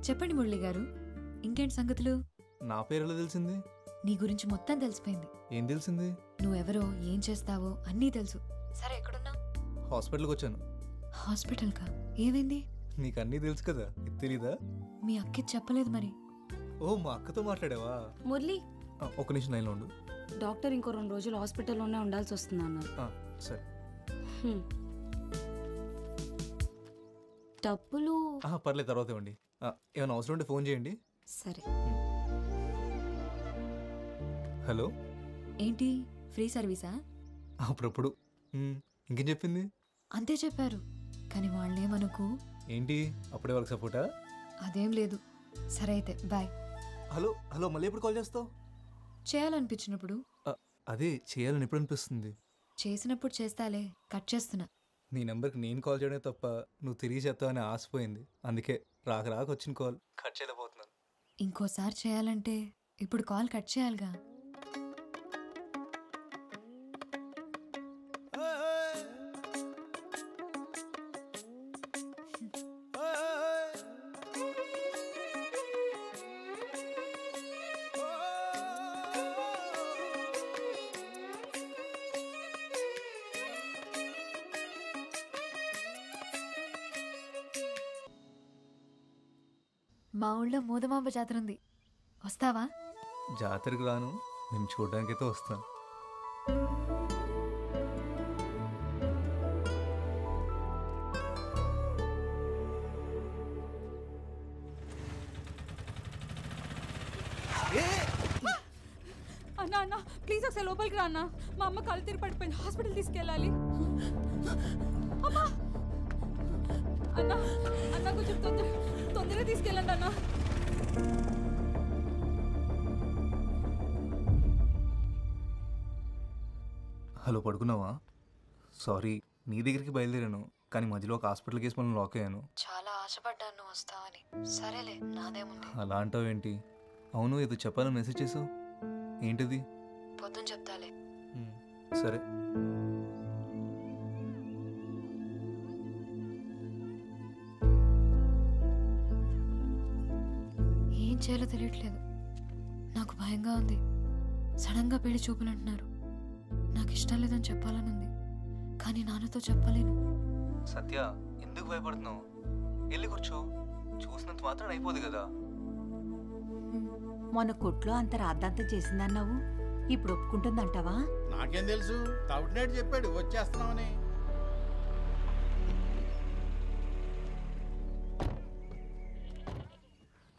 చెప్పండి మురళి గారు, ఇంకేంటి సంగతులు? నా పేరు ఎలా తెలిసింది? నీ గురించి మొత్తం తెలిసిపోయింది. ఏం తెలిసింది? నువ్వెవరో, ఏం చేస్తావో అన్నీ తెలుసు. సరే, ఎక్కడున్నా? హాస్పిటల్కి వచ్చాను. హాస్పిటల్కా? ఏమైంది? నీకు అన్నీ తెలుసు కదా, ఇది తెలీదా? మీ అక్కి చెప్పలేదు మరి. ఓ, మా అక్కతో మాట్లాడావా? మురళి, ఒక నిమిషం లైన్లో ఉండు. డాక్టర్ ఇంకో 2 రోజులు హాస్పిటల్లోనే ఉండాల్సి వస్తుంది అన్నారు. సరే. డబ్బులు పర్లేదు, తర్వాత ఇవ్వండి. ఏమైనా అవసరం ఉంటే ఫోన్ చేయండి. సరే. హలో, ఏంటి ఫ్రీ సర్వీసా? అప్పుడప్పుడు. ఇంకేం చెప్పింది? అంతే చెప్పారు, కానీ వాళ్ళేమనుకు ఏంటి అప్పుడే వాళ్ళకి సపోర్టా? అదేం లేదు. సరే అయితే బాయ్. హలో హలో, మళ్ళీ ఎప్పుడు కాల్ చేస్తావు? చేయాలనిపించినప్పుడు. అదే చేయాలని ఎప్పుడు అనిపిస్తుంది? చేసినప్పుడు చేస్తాలే. కట్ చేస్తున్నా. నీ నెంబర్కి నేను కాల్ చేయడమే తప్ప నువ్వు తిరిగి చేస్తావని ఆశపోయింది. అందుకే రాక వచ్చిన కాల్ కట్ చేయలేకపోతున్నాను. ఇంకోసారి చేయాలంటే ఇప్పుడు కాల్ కట్ చేయాలిగా. మా ఊళ్ళో మూదమాంబ జాతర ఉంది, వస్తావా? జాతరకు రాను, నేను చూడడానికైతే వస్తాను. అన్నా అన్న ప్లీజ్ ఒకసారి లోపలికి రా అన్న. మా అమ్మ కళ్ళు తిరిగి పడిపోయింది, హాస్పిటల్ తీసుకెళ్ళాలి. అమ్మా అన్న అన్న కొంచెం తొందరగా తీసుకెళ్ళండి అన్న. హలో, పడుకున్నావా? సారీ, నీ దగ్గరికి బయలుదేరాను, కానీ మధ్యలో ఒక హాస్పిటల్ కేసు మనం లాక్ అయ్యాను. చాలా ఆశపడ్డాను వస్తావని. సరేలే, నాదేముంది. అలా అంటావేంటి? అవును, ఏదో చెప్పాలని మెసేజ్ చేసావు, ఏంటిది? పొద్దున చెప్తాలే. సరే. ఏం చేయాలో తెలియట్లేదు. నాకు భయంగా ఉంది. సడన్గా పెళ్లి చూపులు అంటున్నారు. నాకు ఇష్టం లేదని చెప్పాలని ఉంది, కానీ నాన్నతో చెప్పలేను. సత్య, ఎందుకు భయపడుతున్నావు? వెళ్ళి కూర్చో, చూసినంత మాత్రం అయిపోదు కదా. మొన్న కొట్లో అంత రాద్ధాంతం చేసిందన్నావు, ఇప్పుడు ఒప్పుకుంటుందంటావా? నాకేం తెలుసు, తౌటినేడు చెప్పాడు వచ్చేస్తున్నామని.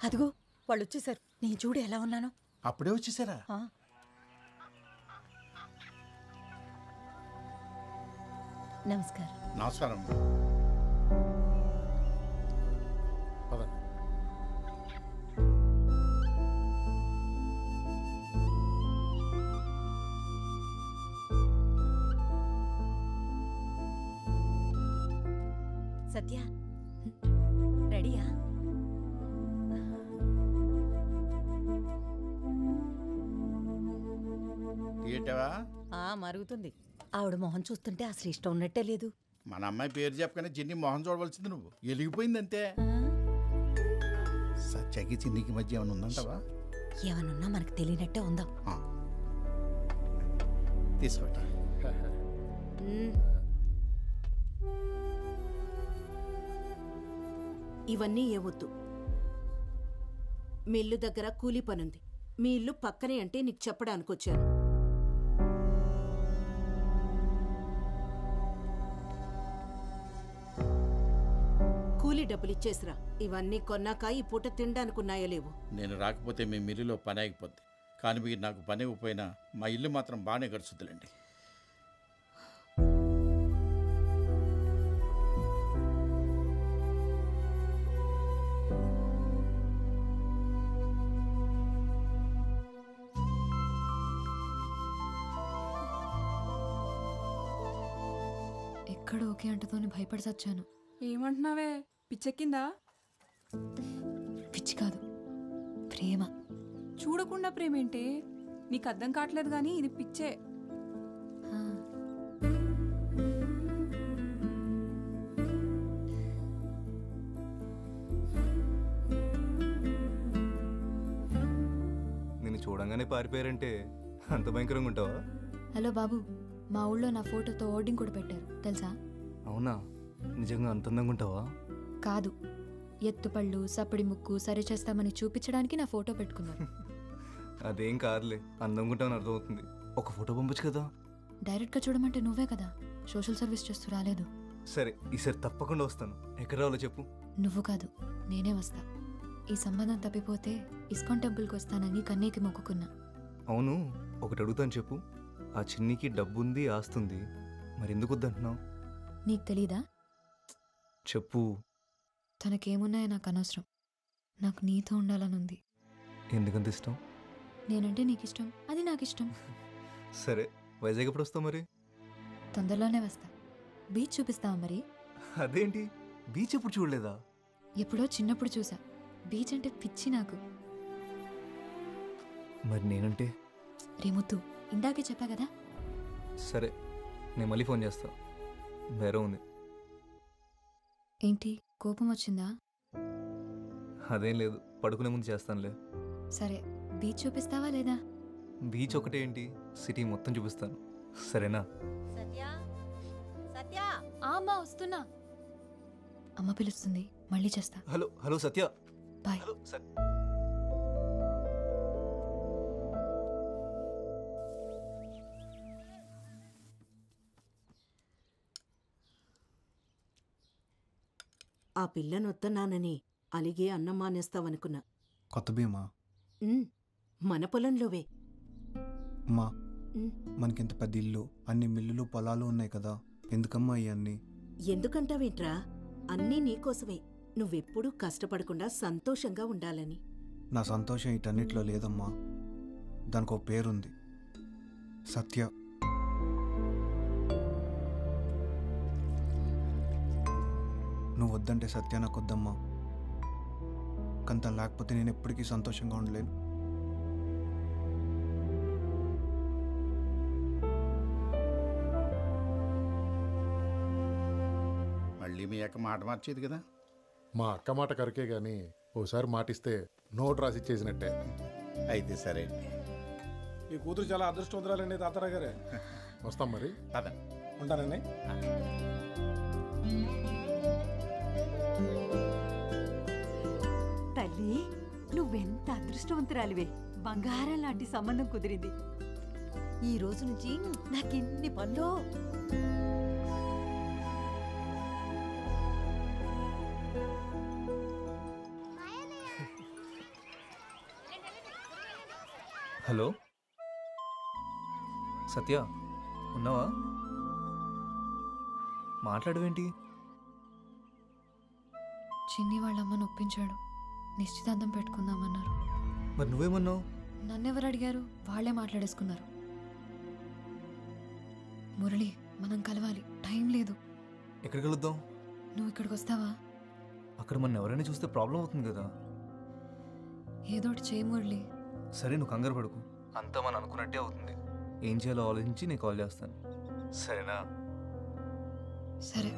అదిగో వాళ్ళు వచ్చేసారు. నేను చూడు ఎలా ఉన్నాను. అప్పుడే వచ్చేసారా? నమస్కారం. నమస్కారం. సత్య రెడీయా? తీయటవా? మరుగుతుంది. ఆవిడ మొహం చూస్తుంటే అసలు ఇష్టం ఉన్నట్టే లేదు. మన అమ్మాయి పేరు చెప్పగానే చిన్ని మొహం చూడవలసింది నువ్వు. ఎలిగిపోయింది అంతే. సత్యకి చిన్నికి మధ్య ఏమైనా ఉందంటావా? ఏమనున్నా మనకు తెలియనట్టే ఉందాం. తీసుకోట. ఇవన్నీ ఏవద్దు. మీ ఇల్లు దగ్గర కూలీ పనుంది. మీ ఇల్లు పక్కనే అంటే నీకు చెప్పడానికి వచ్చాను. కూలీ డబ్బులు ఇచ్చేసిరా. ఇవన్నీ కొన్నాక ఈ పూట తినడానికి ఉన్నాయో లేవు. నేను రాకపోతే మీ మిల్లులో పని ఆగిపోద్ది, కానీ మీరు నాకు పని ఇవ్వకపోయినా మా ఇల్లు మాత్రం బాగానే గడుచుద్దులండి. ఎక్కడ ఓకే అంటతోని భయపడి చచ్చాను. ఏమంటున్నావే? పిచ్చెక్కిందా? పిచ్చి కాదు, ప్రేమ. చూడకుండా ప్రేమేంటి? నీకు అర్థం కావట్లేదు కానీ ఇది పిచ్చే. నిన్ను చూడంగానే పారిపోయారంటే అంత భయంకరంగా ఉంటావా? హలో బాబు, మా ఊళ్ళో నా ఫోటోతో హోర్డింగ్ కూడా పెట్టారు తెలుసా? అవునా? నిజంగా అంత అందంగా ఉంటావా? కాదు, ఎత్తుపళ్ళు సప్పడి ముక్కు సరి చేస్తామని చూపించడానికి నా ఫోటో పెట్టుకున్నాను. అదేం కాదులే, అందంగా ఉంటావని అర్థమవుతుంది. ఒక ఫోటో పంపొచ్చు కదా. డైరెక్ట్గా చూడమంటే నువ్వే కదా సోషల్ సర్వీస్ చేస్తూ రాలేదు. సరే, ఈసారి తప్పకుండా వస్తాను. ఎక్కడ రావాలో చెప్పు. నువ్వు కాదు, నేనే వస్తా. ఈ సంబంధం తప్పిపోతే ఇస్కాన్ టెంపుల్కి వస్తానని కన్నీకి మొక్కుకున్నా. అవును, ఒకటి అడుగుతాను చెప్పు. ఆ చిన్నికి డబ్బుంది, ఆస్తుంది, మరి ఎందుకు వద్దంటున్నావు? నీకు తెలీదా? చెప్పు. తనకేమున్నాయో నాకు అనవసరం. నాకు నీతో ఉండాలని ఉంది. ఎందుకంత ఇష్టం? నేనంటే నీకు ఇష్టం, అది నాకు ఇష్టం. సరే, వైజాగ్ ఎప్పుడు వస్తావు మరి? తొందరలోనే వస్తా. బీచ్ చూపిస్తావా మరి? అదేంటి, బీచ్ ఎప్పుడు చూడలేదా? ఎప్పుడో చిన్నప్పుడు చూసా. బీచ్ అంటే పిచ్చి నాకు. మరి నేనంటే? రేముద్దు, ఇందాకే చెప్పా కదా. సరే, నేను మళ్ళీ ఫోన్ చేస్తా. వేరే ఉంది. ఏంటి, కోపం వచ్చిందా? అదేం లేదు, పడుకునే ముందు చేస్తానులే. సరే, బీచ్ చూపిస్తావా లేదా? బీచ్ ఒకటే ఏంటి, సిటీ మొత్తం చూపిస్తాను. సరేనా? అమ్మా వస్తున్నా. అమ్మ పిలుస్తుంది, మళ్ళీ చేస్తా. హలో హలో సత్య. బాయ్. ఆ పిల్లనొత్తన్నానని అలిగే అన్నం మానేస్తావనుకున్నా. కొత్త భీమా? మన పొలంలోవే. అమ్మా, మనకింత పెద్ద ఇల్లు, అన్ని మిల్లులు పొలాలు ఉన్నాయి కదా, ఎందుకమ్మా ఇవన్నీ? ఎందుకంటావేంట్రా? అన్నీ నీకోసమే. నువ్వెప్పుడూ కష్టపడకుండా సంతోషంగా ఉండాలని. నా సంతోషం వీటన్నిటిలో లేదమ్మా. దానికి ఒక పేరుంది, సత్య. నువ్వు వద్దంటే సత్య నాకు వద్దమ్మా. కానీ తను లేకపోతే నేను ఎప్పటికీ సంతోషంగా ఉండలేను. మళ్ళీ మీ అక్క మాట మార్చేది కదా? మా అక్క మాట కరకే గాని ఓసారి మాటిస్తే నోట్ రాసి ఇచ్చేసినట్టే. అయితే సరే. ఈ కూతురు చాలా అదృష్టవంతురాలండి తాతారా గారే. వస్తాం మరి. ఉంటానండి. తల్లి, నువ్వెంత అదృష్టవంతురాలివే. బంగారం లాంటి సంబంధం కుదిరింది. ఈ రోజు నుంచి నాకెన్ని పనులు. హలో సత్య, ఉన్నావా? మాట్లాడవేంటి? చిన్ని వాళ్ళ అమ్మను ఒప్పించాడు. నిశ్చితార్థం పెట్టుకుందామన్నారు. మరి నువ్వేమన్నావు? నన్నెవరు అడిగారు? వాళ్ళే మాట్లాడేసుకున్నారు. మురళి, మనం కలవాలి, టైం లేదు. ఎక్కడికి వెళుద్దాం? నువ్వు ఇక్కడికి వస్తావా? అక్కడ మన ఎవరైనా చూస్తే ప్రాబ్లం అవుతుంది కదా. ఏదోటి చేయి మురళి. సరే, నువ్వు కంగారు పడుకు, అంతా మనం అనుకున్నట్టే అవుతుంది. ఏం చేయాలో ఆలోచించి నేను కాల్ చేస్తాను, సరేనా? సరే.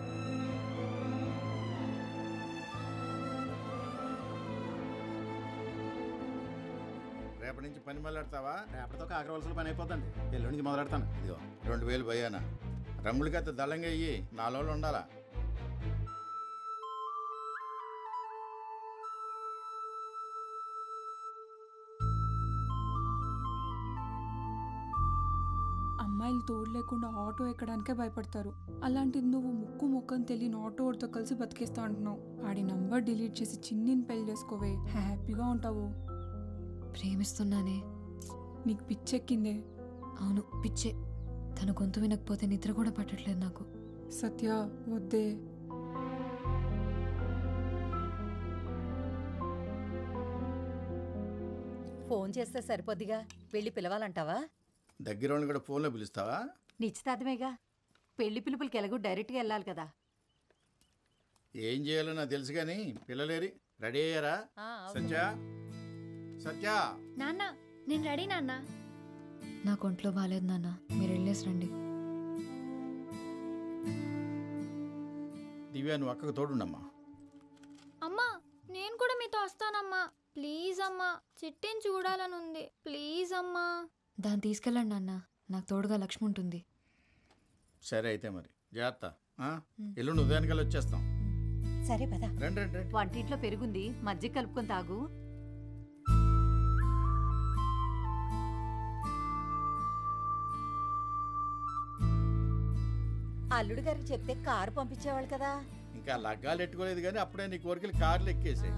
రేపటి నుంచి పని మొదలెడతావా? రేపటితో కాకరవలసిన పని అయిపోతుంది. ఎల్లుండి నుంచి మొదలెడతాను. ఇదిగో 2000 భయానా. రంగులకైతే దళంగా అయ్యి 4 రోజులు ఉండాలా. అమ్మాయిలు తోడు లేకుండా ఆటో ఎక్కడానికే భయపడతారు. అలాంటిది నువ్వు ముక్కు ముక్కని తెలియని ఆటో వాడితో కలిసి బతికేస్తా అంటున్నావు. ఆడి నంబర్ డిలీట్ చేసి చిన్నిని పెళ్లి చేసుకోవే, హ్యాపీగా ఉంటావు. ప్రేమిస్తున్నానే. నీకు పిచ్చెక్కిందే. అవును, పిచ్చే. తన గొంతు వినకపోతే నిద్ర కూడా పట్టట్లేదు నాకు. సత్య, వద్దే. ఫోన్ చేస్తే సరిపోద్దిగా. వెళ్ళి పిలవాలంటావా? దగ్గర వాళ్ళని కూడా ఫోన్లో పిలుస్తావా? నిశ్చితార్థమేగా. పెళ్లి పిలుపులకి ఎలాగో డైరెక్ట్గా వెళ్ళాలి కదా. ఏం చేయాలో నాకు తెలుసు కానీ పిల్లలేరి రెడీ అయ్యారా? సత్య, సత్య. నాన్న, నేను రెడీ నాన్న. నాకు ఒంట్లో బాగాలేదు నాన్న, మీరు వెళ్ళేసి రండి. దివ్య, నువ్వు అక్కకు తోడుండమ్మా. అమ్మా, నేను కూడా మీతో వస్తానమ్మా. ప్లీజ్ అమ్మా, చిట్టిని చూడాలని ఉంది. ప్లీజ్ అమ్మా. దాన్ని తీసుకెళ్ళండి నాన్న, నాకు తోడుగా లక్ష్మి ఉంటుంది. సరే అయితే మరి జాగ్రత్త. ఎల్లుండి ఉదయానికల్లా వచ్చేస్తాం. సరే పద. రండి రండి. వంటింట్లో పెరుగుంది, మజ్జిగ కలుపుకొని తాగు. అల్లుడు గారికి చెప్తే కారు పంపించేవాళ్ళు కదా. ఇంకా లగ్గాలు ఎట్టుకోలేదు కానీ అప్పుడే నీ కోరికలు కార్లు ఎక్కేసాయి.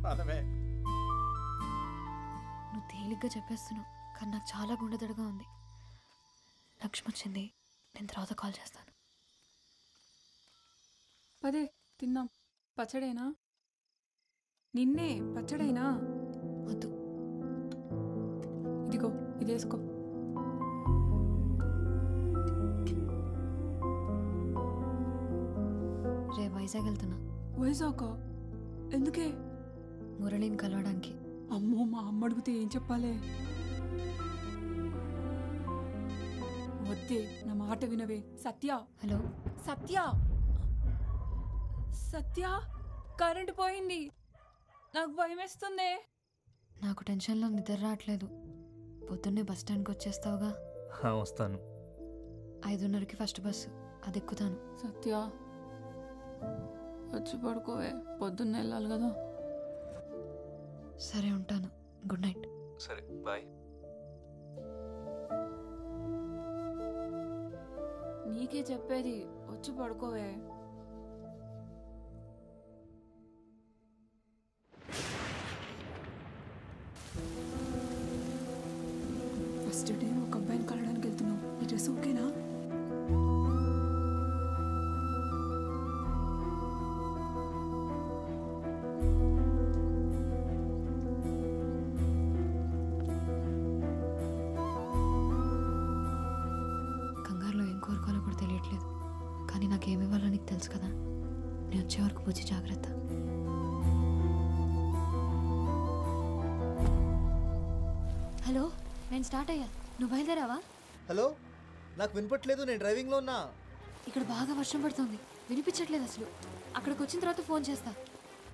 పదవే. నువ్వు తేలిగ్గా చెప్పేస్తున్నావు, కానీ నాకు చాలా గుండెదడగా ఉంది. లక్ష్మి వచ్చింది, నేను తర్వాత కాల్ చేస్తాను. పదే, తిన్నాం. పచ్చడేనా? నిన్నే పచ్చడైనా వద్దు. ఇదిగో ఇది వేసుకో. రే వైజాగ్ వెళ్తున్నా. వైజాగ్ ఎందుకే? మురళిని కలవడానికి. అమ్మో, మా అమ్మ అడిగితే ఏం చెప్పాలే? వద్దే, నా మాట వినవే. సత్య. హలో సత్య. సత్య, కరెంటు పోయింది. నాకు భయం వేస్తుంది. నాకు టెన్షన్లో నిద్ర రావట్లేదు. పొద్దున్నే బస్ స్టాండ్కి వచ్చేస్తావుగా? వస్తాను. 5:30కి ఫస్ట్ బస్సు, అది ఎక్కుతాను. సత్య, వచ్చి పడుకోవే, పొద్దున్న వెళ్ళాలి కదా. సరే, ఉంటాను. Good night. సరే, బాయ్. నీకే చెప్పేది, వచ్చి పడుకోవే. ఫస్ట్ డే ఒక అబ్బాయిని కలవడానికి వెళ్తున్నావు. ఈ డ్రెస్ ఓకేనా? కంగారులో ఏం కోరుకోవాలో కూడా తెలియట్లేదు. కానీ నాకేమివ్వాలో నీకు తెలుసు కదా. నేను వచ్చే వరకు పూజ జాగ్రత్త. హలో, నేను స్టార్ట్ అయ్యా. నువ్వు బయలుదేరావా? హలో, నాకు వినపట్లేదు. నేను డ్రైవింగ్లో ఉన్నా. ఇక్కడ బాగా వర్షం పడుతుంది, వినిపించట్లేదు అసలు. అక్కడికి వచ్చిన తర్వాత ఫోన్ చేస్తా.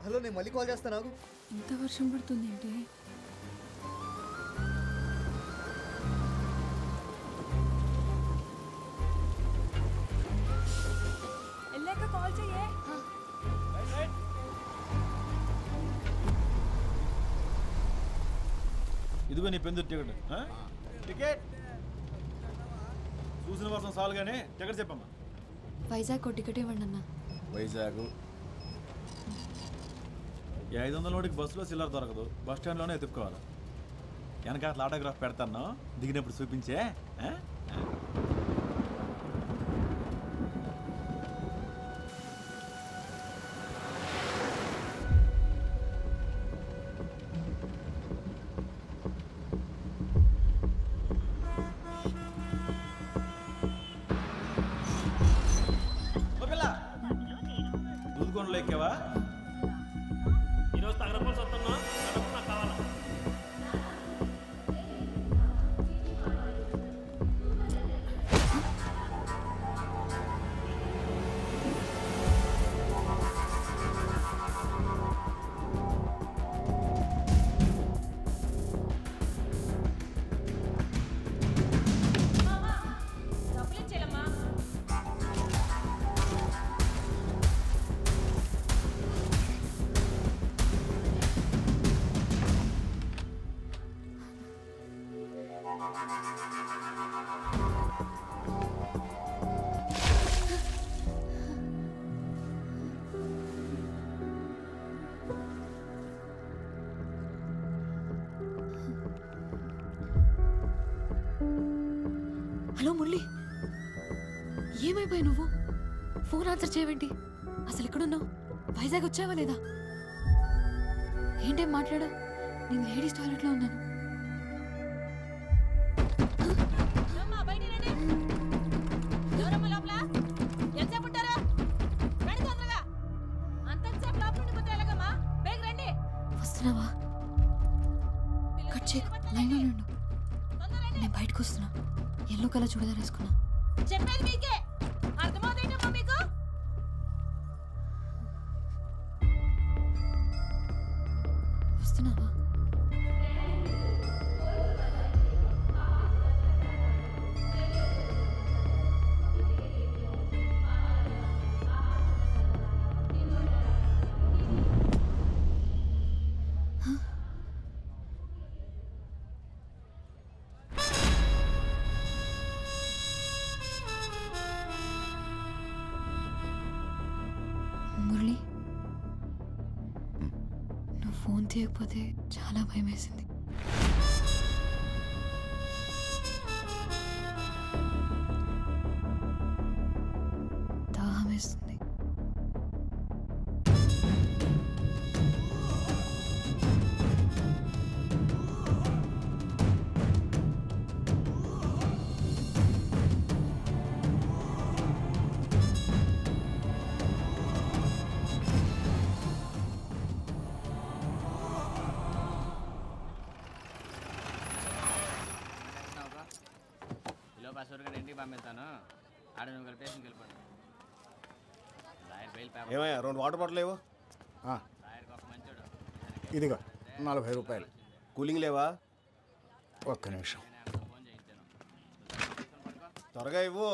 హలో, నేను మళ్ళీ కాల్ చేస్తాను. నాకు ఇంత వర్షం పడుతుంది ఏంటి? వెళ్ళాక కాల్ చెయ్యే. ఇదిగో నీ పెందు టికెట్. టికెట్ చూసిన కోసం చాలు కానీ టికెట్ చెప్పమ్మా. వైజాగ్ టికెట్ ఇవ్వండి అన్న. వైజాగ్ 500 నోటికి బస్సులో సిల్లర్ దొరకదు, బస్ స్టాండ్లోనే ఎత్తుక్కోవాలి. వెనక అట్లా ఆటోగ్రాఫ్ పెడతాను, దిగినప్పుడు చూపించే. దూదుకొండలో ఎక్కావా? ఈరోజు తగరపోల్సి వస్తున్నా, నాకు కావాలా? హలో మురళి, ఏమైపోయి నువ్వు? ఫోన్ ఆన్సర్ చేయవేంటి? అసలు ఎక్కడున్నావు? వైజాగ్ వచ్చావా లేదా? ఏంటేం మాట్లాడా? నేను లేడీస్ టాయిలెట్లో ఉన్నాను. వస్తున్నావా? కట్ చేయకు, లైన్లో ఉండు. నేను బయటకు వస్తున్నా. ఎల్లో కలర్ చూడదారు వేసుకున్నా. చెప్పేది మీకే అర్థమవుతాయిటమ్మా మీకు? వస్తున్నావా? మురళి, నువ్వు ఫోన్ తీయకపోతే చాలా భయం వేసింది. దాహం వేస్తుంది. ఏమయ్యా 2 వాటర్ బాటిల్ లేవు? ఇదిగో 40 రూపాయలు. కూలింగ్ లేవా? ఒక్క నిమిషం. త్వరగా ఇవ్వు.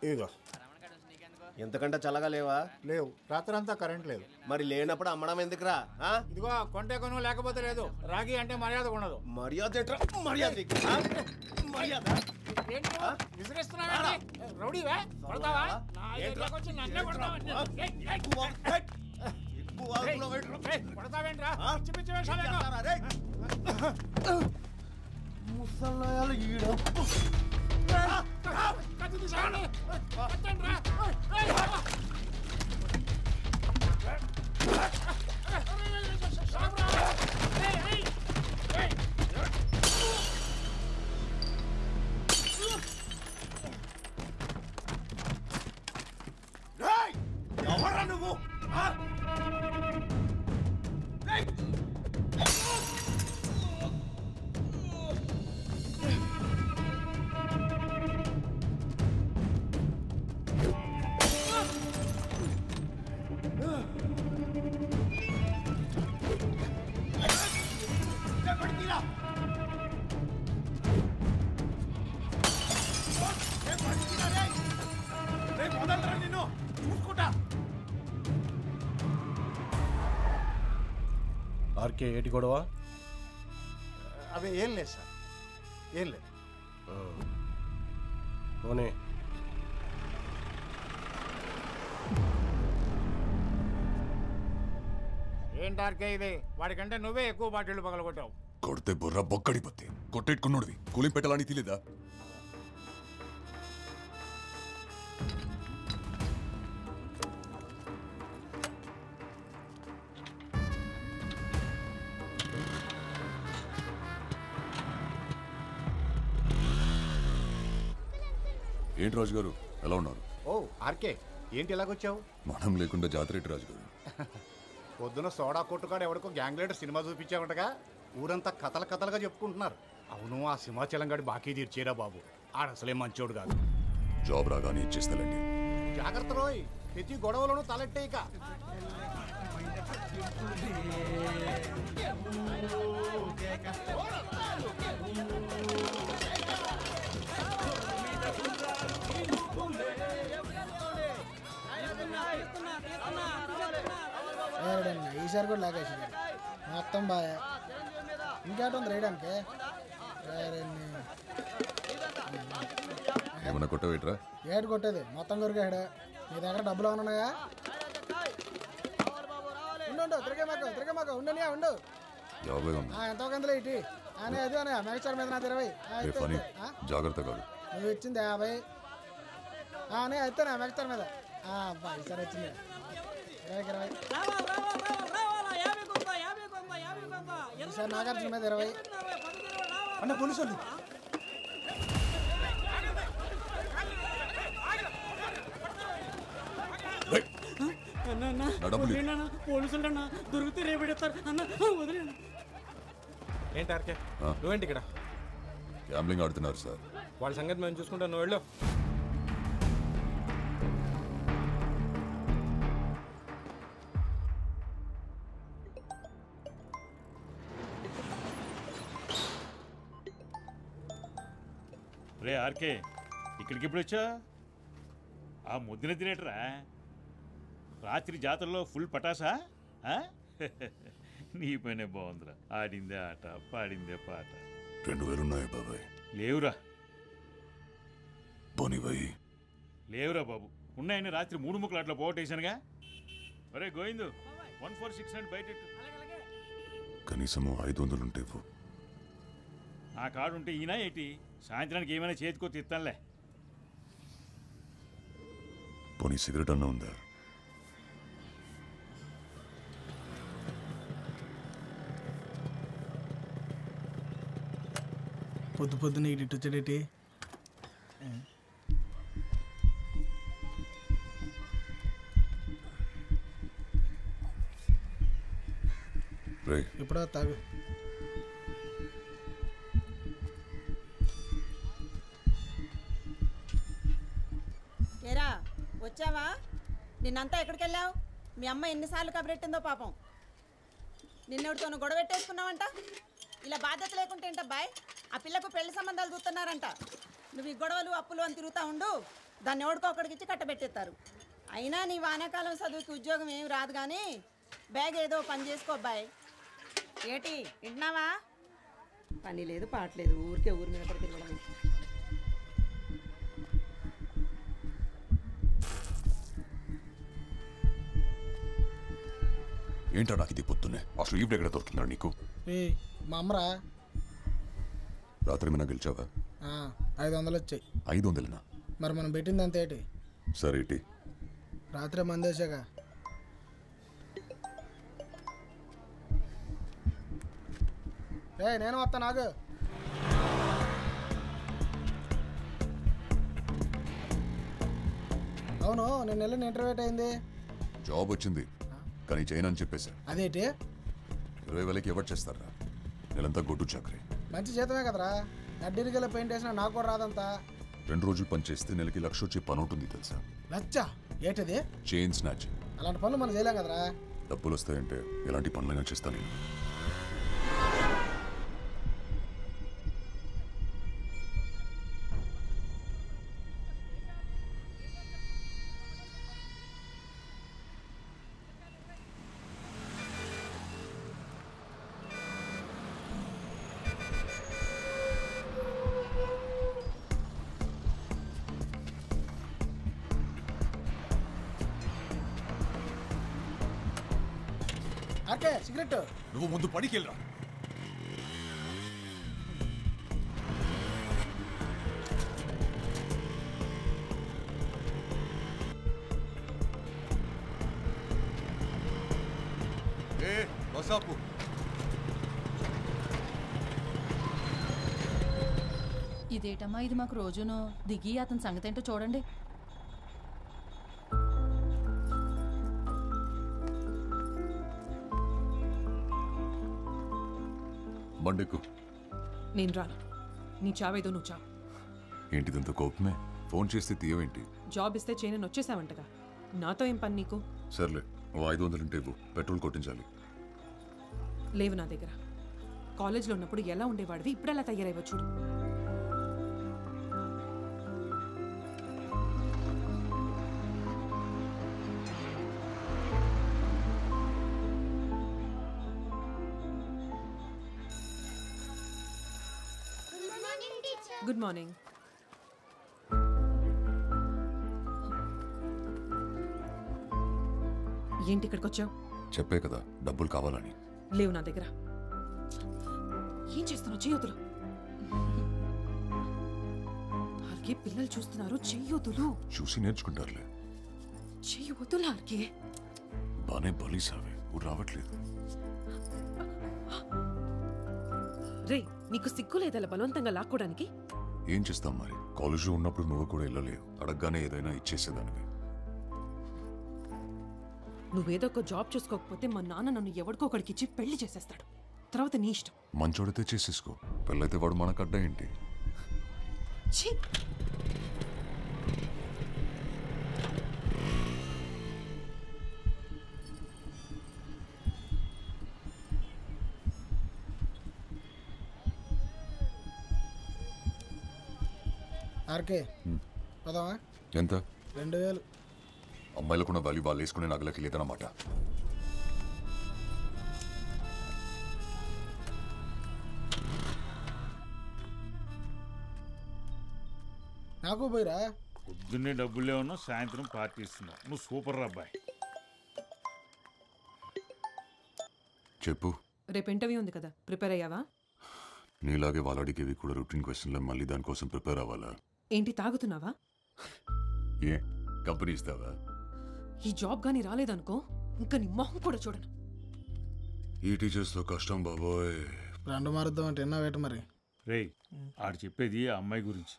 ఇదిగో. ఎంతకంటే చల్లగా లేవా? లేవు. రాత్రంతా కరెంట్ లేదు. మరి లేనప్పుడు అమ్మడం ఎందుకురా? ఇదిగో కొంటే కొను లేకపోతే లేదు. రాగి అంటే మర్యాద ఉండదు. మర్యాద ఎట్రా? మర్యాద మర్యాద రౌడీవా? కొడతావా? నా ఏరియాకి వచ్చి నన్నే కొడతావా? కొడతావేంట్రా? పిచ్చి పిచ్చి వేషాలు ముసలాయాలు ఈడ ఎవరా నువ్వు? ఆర్కే ఏటి గొడవ? అవి ఏం లేదు సార్, ఏం లేదు. పోనీ ఏంటి ఆర్కే ఇది? వాడికంటే నువ్వే ఎక్కువ బాటిళ్ళు పగలగొట్టావు. కొడితే బుర్ర బొక్కడిపోతే కొట్టేట్టుకున్నోడివి కూలింగ్ పెట్టాలని తెలియదా? ఏంటి రాజు గారు ఎలా ఉన్నారు? ఓ ఆర్కే ఏంటి ఇలాగొచ్చావు? మనం లేకుండా జాతర ఏంటి రాజు గారు? పొద్దున సోడా కొట్టుకాడు ఎవరికో గ్యాంగ్ లీడర్ సినిమా చూపించావుంటగా ఊరంతా కథలుగా చెప్పుకుంటున్నారు. అవును, ఆ సింహాచలం గడి బాకీ తీర్చేరా బాబు. ఆడసలే మంచోడు కాదు. జాబ్ రాగానే ఇచ్చేస్తానండి. జాగ్రత్త రోయ్, ప్రతి గొడవలను తలెట్టే ఇక. ఈసారి కూడా లాగేసి మొత్తం బాగా ఇంకేటుంది రేయడానికి. ఏమన్నా కొట్టవేట్రా? ఏడు కొట్టేది మొత్తం కొరికాడు. నీ దగ్గర డబ్బులు ఉన్నాయా? ఉండు తిరిగే మాకు ఉండనియా ఉండు. ఎంతో కందులే ఇటీ అని అది అని మెగస్టార్ మీద నాది 20. జాగ్రత్త కాదు. నువ్వు ఇచ్చింది 50 అని అయితే నా మెగస్టార్ మీద ఈసారి వచ్చింది 20. ఈసారి నాగార్జున మీద 20. అన్న పోలీసు పోలీసులు అన్న దొరికితే రేపెడతారు అన్న వదిలేను. ఏంటి ఆర్కే నువ్వేంటి ఇక్కడ? గ్యాంబ్లింగ్ ఆడుతున్నారు సార్. వాళ్ళ సంగతి మేము చూసుకుంటాం, నువ్వు వెళ్ళు. రే ఆర్కే ఇక్కడికి ఎప్పుడు వచ్చా? ఆ ముద్దున తినేటరా? రాత్రి జాతరలో ఫుల్ పటాసా? నీ పైనే బాగుందిరా. ఆడిందే ఆట, పాడిందే పాట. 2000 ఉన్నాయి బాబాయ్. లేవురా. పోనీబాయి లేవురా బాబు. ఉన్నాయని రాత్రి 3 ముక్కలు అట్లా పోగొట్టేశానుగా. ఒరే గోవిందు 146 అండ్ బయట కనీసం 500 ఉంటే ఆ కార్డు ఉంటే ఈయన ఏంటి? సాయంత్రానికి ఏమైనా చేతికో తిత్తానులే. పోనీ సిగరెట్ అన్న ఉందా? పొద్దున ఇటు వచ్చాడేటి? ఎప్పుడో తాగు. వచ్చావా? నిన్నంతా ఎక్కడికి వెళ్ళావు? మీ అమ్మ ఎన్నిసార్లు కబరెట్టిందో పాపం. నిన్నెవరితోనూ గొడవ పెట్టేసుకున్నావంట. ఇలా బాధ్యత లేకుంటే ఏంటబ్బాయ్? ఆ పిల్లకు పెళ్లి సంబంధాలు చూస్తున్నారంట. నువ్వు ఈ గొడవలు అప్పులు అని తిరుగుతూ ఉండు, దాన్ని ఎవడికో ఒకడికిచ్చి కట్టబెట్టేస్తారు. అయినా నీ వానాకాలం చదువుకి ఉద్యోగం ఏమి రాదు కానీ బ్యాగ్ ఏదో పని చేసుకో అబ్బాయి. ఏటి వింటున్నావా? పని లేదు పాటలేదు, ఊరికే ఊరి మీద పడి తిరగడం. ఏంటా నాకు ఇది పొద్దున్నే? అసలు ఈవిడ ఎక్కడ దొరుకుతుందా నీకు? మా అమ్మరా రాత్రి మీద గెలిచావా? 500 వచ్చాయి. 500నా? మరి మనం పెట్టింది అంత ఏంటి? సరే ఇటీ. రాత్రే మందేశాక నేను వస్తా. నాకు అవును, నేను వెళ్ళిన ఇంటర్వ్యూ అయింది. జాబ్ వచ్చింది కానీ చేయనని చెప్పేశా. అదేంటి? 20,000కి ఎవరు చేస్తారా? నెలంతా గొడ్డు చాకరీ. మంచి జీతమే కదరా. నడ్డిరిగల పెయింట్ వేసినా నాకు కూడా రాదంతా. 2 రోజులు పని చేస్తే నెలకి 1,00,000 వచ్చే పని ఉంటుంది తెలుసా? లచ్చ ఏంటది? Chain snatch. అలాంటి పనులు మనం చేయలేం కదరా. డబ్బులు వస్తాయంటే ఎలాంటి పనులైనా చేస్తాను నేను. RK cigarette. నువ్వు ముందు పడికి వెళ్ళరా. బసాపు ఇదేటమ్మా ఇది మాకు రోజును దిగి అతని సంగతి ఏంటో చూడండి. బండికు. నేను రాను. నీ చావేదో నువ్వు చావు. ఏంటిదంత కోపమే? ఫోన్ చేస్తే తీయవేంటి? జాబ్ ఇస్తే చేయనని వచ్చేసావంటగా. నాతో ఏం పని నీకు? సర్లే, ఓ 500 ఉంటే ఇవ్వు, పెట్రోల్ కొట్టించాలి. లేవు నా దగ్గర. కాలేజ్లో ఉన్నప్పుడు ఎలా ఉండేవాడివి, ఇప్పుడు ఎలా తయారైవో చూడు. Good morning. ఏంటి ఇక్కడికి వచ్చావు? చెప్పే కదా డబ్బులు కావాలని. లేవు నా దగ్గర. ఏం చేస్తున్నావు? చెయ్యొద్దులు. ఆర్కే పిల్లలు చూస్తున్నారు, చెయ్యొద్దులు. చూసి నేర్చుకుంటారులే. చెయ్యొద్దులు ఆర్కే. బానే బలీసావే, ఊరు రావట్లేదు. రే, నీకు సిగ్గు లేదలా బలవంతంగా లాక్కోడానికి? ఏం చేస్తాం మరి? కాలేజ్లో ఉన్నప్పుడు నువ్వు కూడా వెళ్ళలేవు. అడగగానే ఏదైనా ఇచ్చేసేదానివి. నువ్వేదో ఒక జాబ్ చేసుకోకపోతే మా నాన్న నన్ను ఎవరికో ఒకడికి ఇచ్చి పెళ్లి చేసేస్తాడు. తర్వాత నీ ఇష్టం. మంచోడితే చేసేసుకో, పెళ్ళైతే వాడు మనకు అడ్డా ఏంటి? ఛీ! ఆర్కే పదవా? ఎంత? 2000. అమ్మాయిలకున్న వాల్యూ వాళ్ళు వేసుకునే నగలకి లేదన్నమాట. నాకు పోయిరా. పొద్దున్నే డబ్బులు లేవన్నా, సాయంత్రం పార్టీ ఇస్తున్నావు. నువ్వు సూపర్ అబ్బాయి. చెప్పు. రేపు ఇంటర్వ్యూ ఉంది కదా, ప్రిపేర్ అయ్యావా? నీలాగే వాళ్ళు అడిగేవి కూడా రొటీన్ క్వశ్చన్లో మళ్ళీ దానికోసం ప్రిపేర్ అవ్వాలా? ఏంటి తాగుతున్నావా? ఏ కంపెనీ ఇస్తావా? ఈ జాబ్ గానీ రాలేదనుకో, ఇంకా నీ మొహం కూడా చూడను. ఈ టీచర్స్లో కష్టం బాబోయ్. రెండు మారుద్దాం అంటే ఎన్నో వేట మరి. రేయ్, ఆడు చెప్పేది ఆ అమ్మాయి గురించి.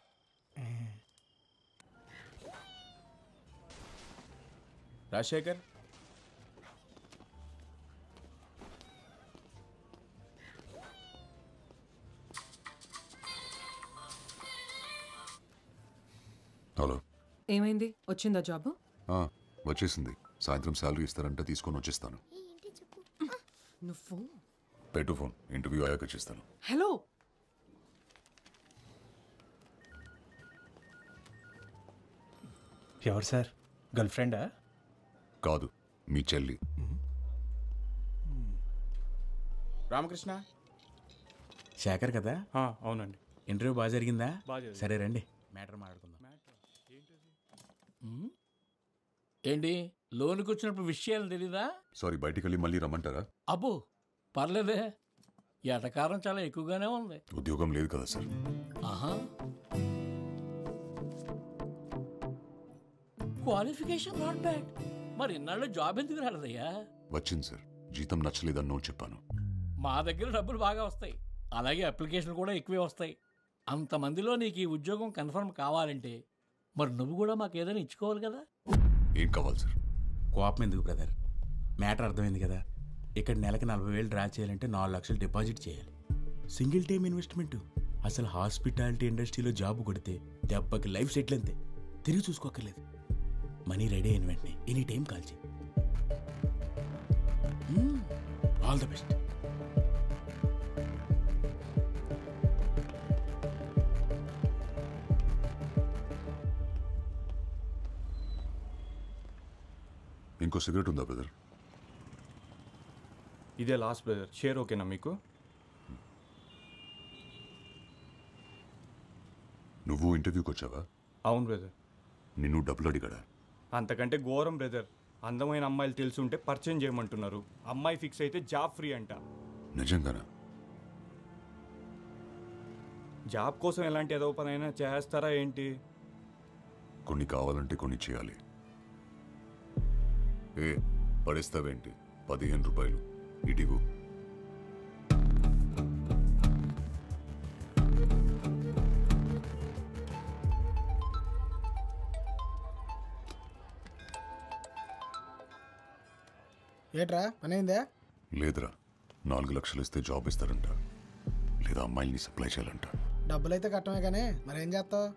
రాజశేఖర్, హలో. ఏమైంది? వచ్చిందా జాబ్? వచ్చేసింది. సాయంత్రం శాలరీ ఇస్తారంటే తీసుకొని వచ్చేస్తాను. నువ్వు పెట్టు ఫోన్, ఇంటర్వ్యూ అయ్యాక చేస్తాను. హలో ఎవరు సార్? గర్ల్ ఫ్రెండా? కాదు, మీ చెల్లి. రామకృష్ణ శేఖర్ కదా? అవునండి. ఇంటర్వ్యూ బాగా జరిగిందా? బాగా జరిగింది. సరే రండి, మ్యాటర్ మాట్లాడుకుందాం. ఏంటి లోన్కి వచ్చినప్పుడు విషయాలు తెలీదా? సారీ, బయటికి వెళ్ళి మళ్ళీ రమ్మంటారా? అబ్బో పర్లేదే, ఎటకారం చాలా ఎక్కువగానే ఉంది. ఉద్యోగం లేదు కదా సార్. ఆహా, క్వాలిఫికేషన్ నాట్ బ్యాడ్. మరి ఇన్నాళ్ళు జాబ్ ఎందుకు రాలేదయ్యా? వచ్చింది సార్, జీతం నచ్చలేదని నో చెప్పాను. మా దగ్గర డబ్బులు బాగా వస్తాయి, అలాగే అప్లికేషన్లు కూడా ఎక్కువే వస్తాయి. అంతమందిలో నీకు ఈ ఉద్యోగం కన్ఫర్మ్ కావాలంటే మరి నువ్వు కూడా మాకు ఏదైనా ఇచ్చుకోవాలి కదా. ఏం కావాలి సార్? కోపం ఎందుకు బ్రదర్, మ్యాటర్ అర్థమైంది కదా. ఇక్కడ నెలకి 40,000 డ్రా చేయాలంటే 4 లక్షలు డిపాజిట్ చేయాలి. Single time investment. అసలు హాస్పిటాలిటీ ఇండస్ట్రీలో జాబ్ కొడితే దెబ్బకి లైఫ్ సెటిల్ అంతే, తిరిగి చూసుకోక్కర్లేదు. మనీ రెడీ అయిన వెంటనే ఎనీ టైం కాల్ చేయి. All the best. ఇంకో సిగరెట్ ఉందా బ్రదర్? ఇదే లాస్ట్ బ్రదర్, షేర్ ఓకేనా మీకు? నువ్వు ఇంటర్వ్యూకి వచ్చావా? అవును బ్రదర్. నిన్ను డబ్బులు అడిగాడా? అంతకంటే ఘోరం బ్రదర్. అందమైన అమ్మాయిలు తెలుసుంటే పరిచయం చేయమంటున్నారు. అమ్మాయి ఫిక్స్ అయితే జాబ్ ఫ్రీ అంట. నిజంగానా? జాబ్ కోసం ఎలాంటి ఏదో పని అయినా చేస్తారా ఏంటి? కొన్ని కావాలంటే కొన్ని చేయాలి. ఏ పడేస్తావేంటి? 15 రూపాయలు ఇటిగు. ఏట్రా పని అయిందా? లేదురా, 4 లక్షలు ఇస్తే జాబ్ ఇస్తారంట, లేదా అమ్మాయిల్ని సప్లై చేయాలంట. డబ్బులైతే కట్టమే కానీ మరేం చేస్తావు?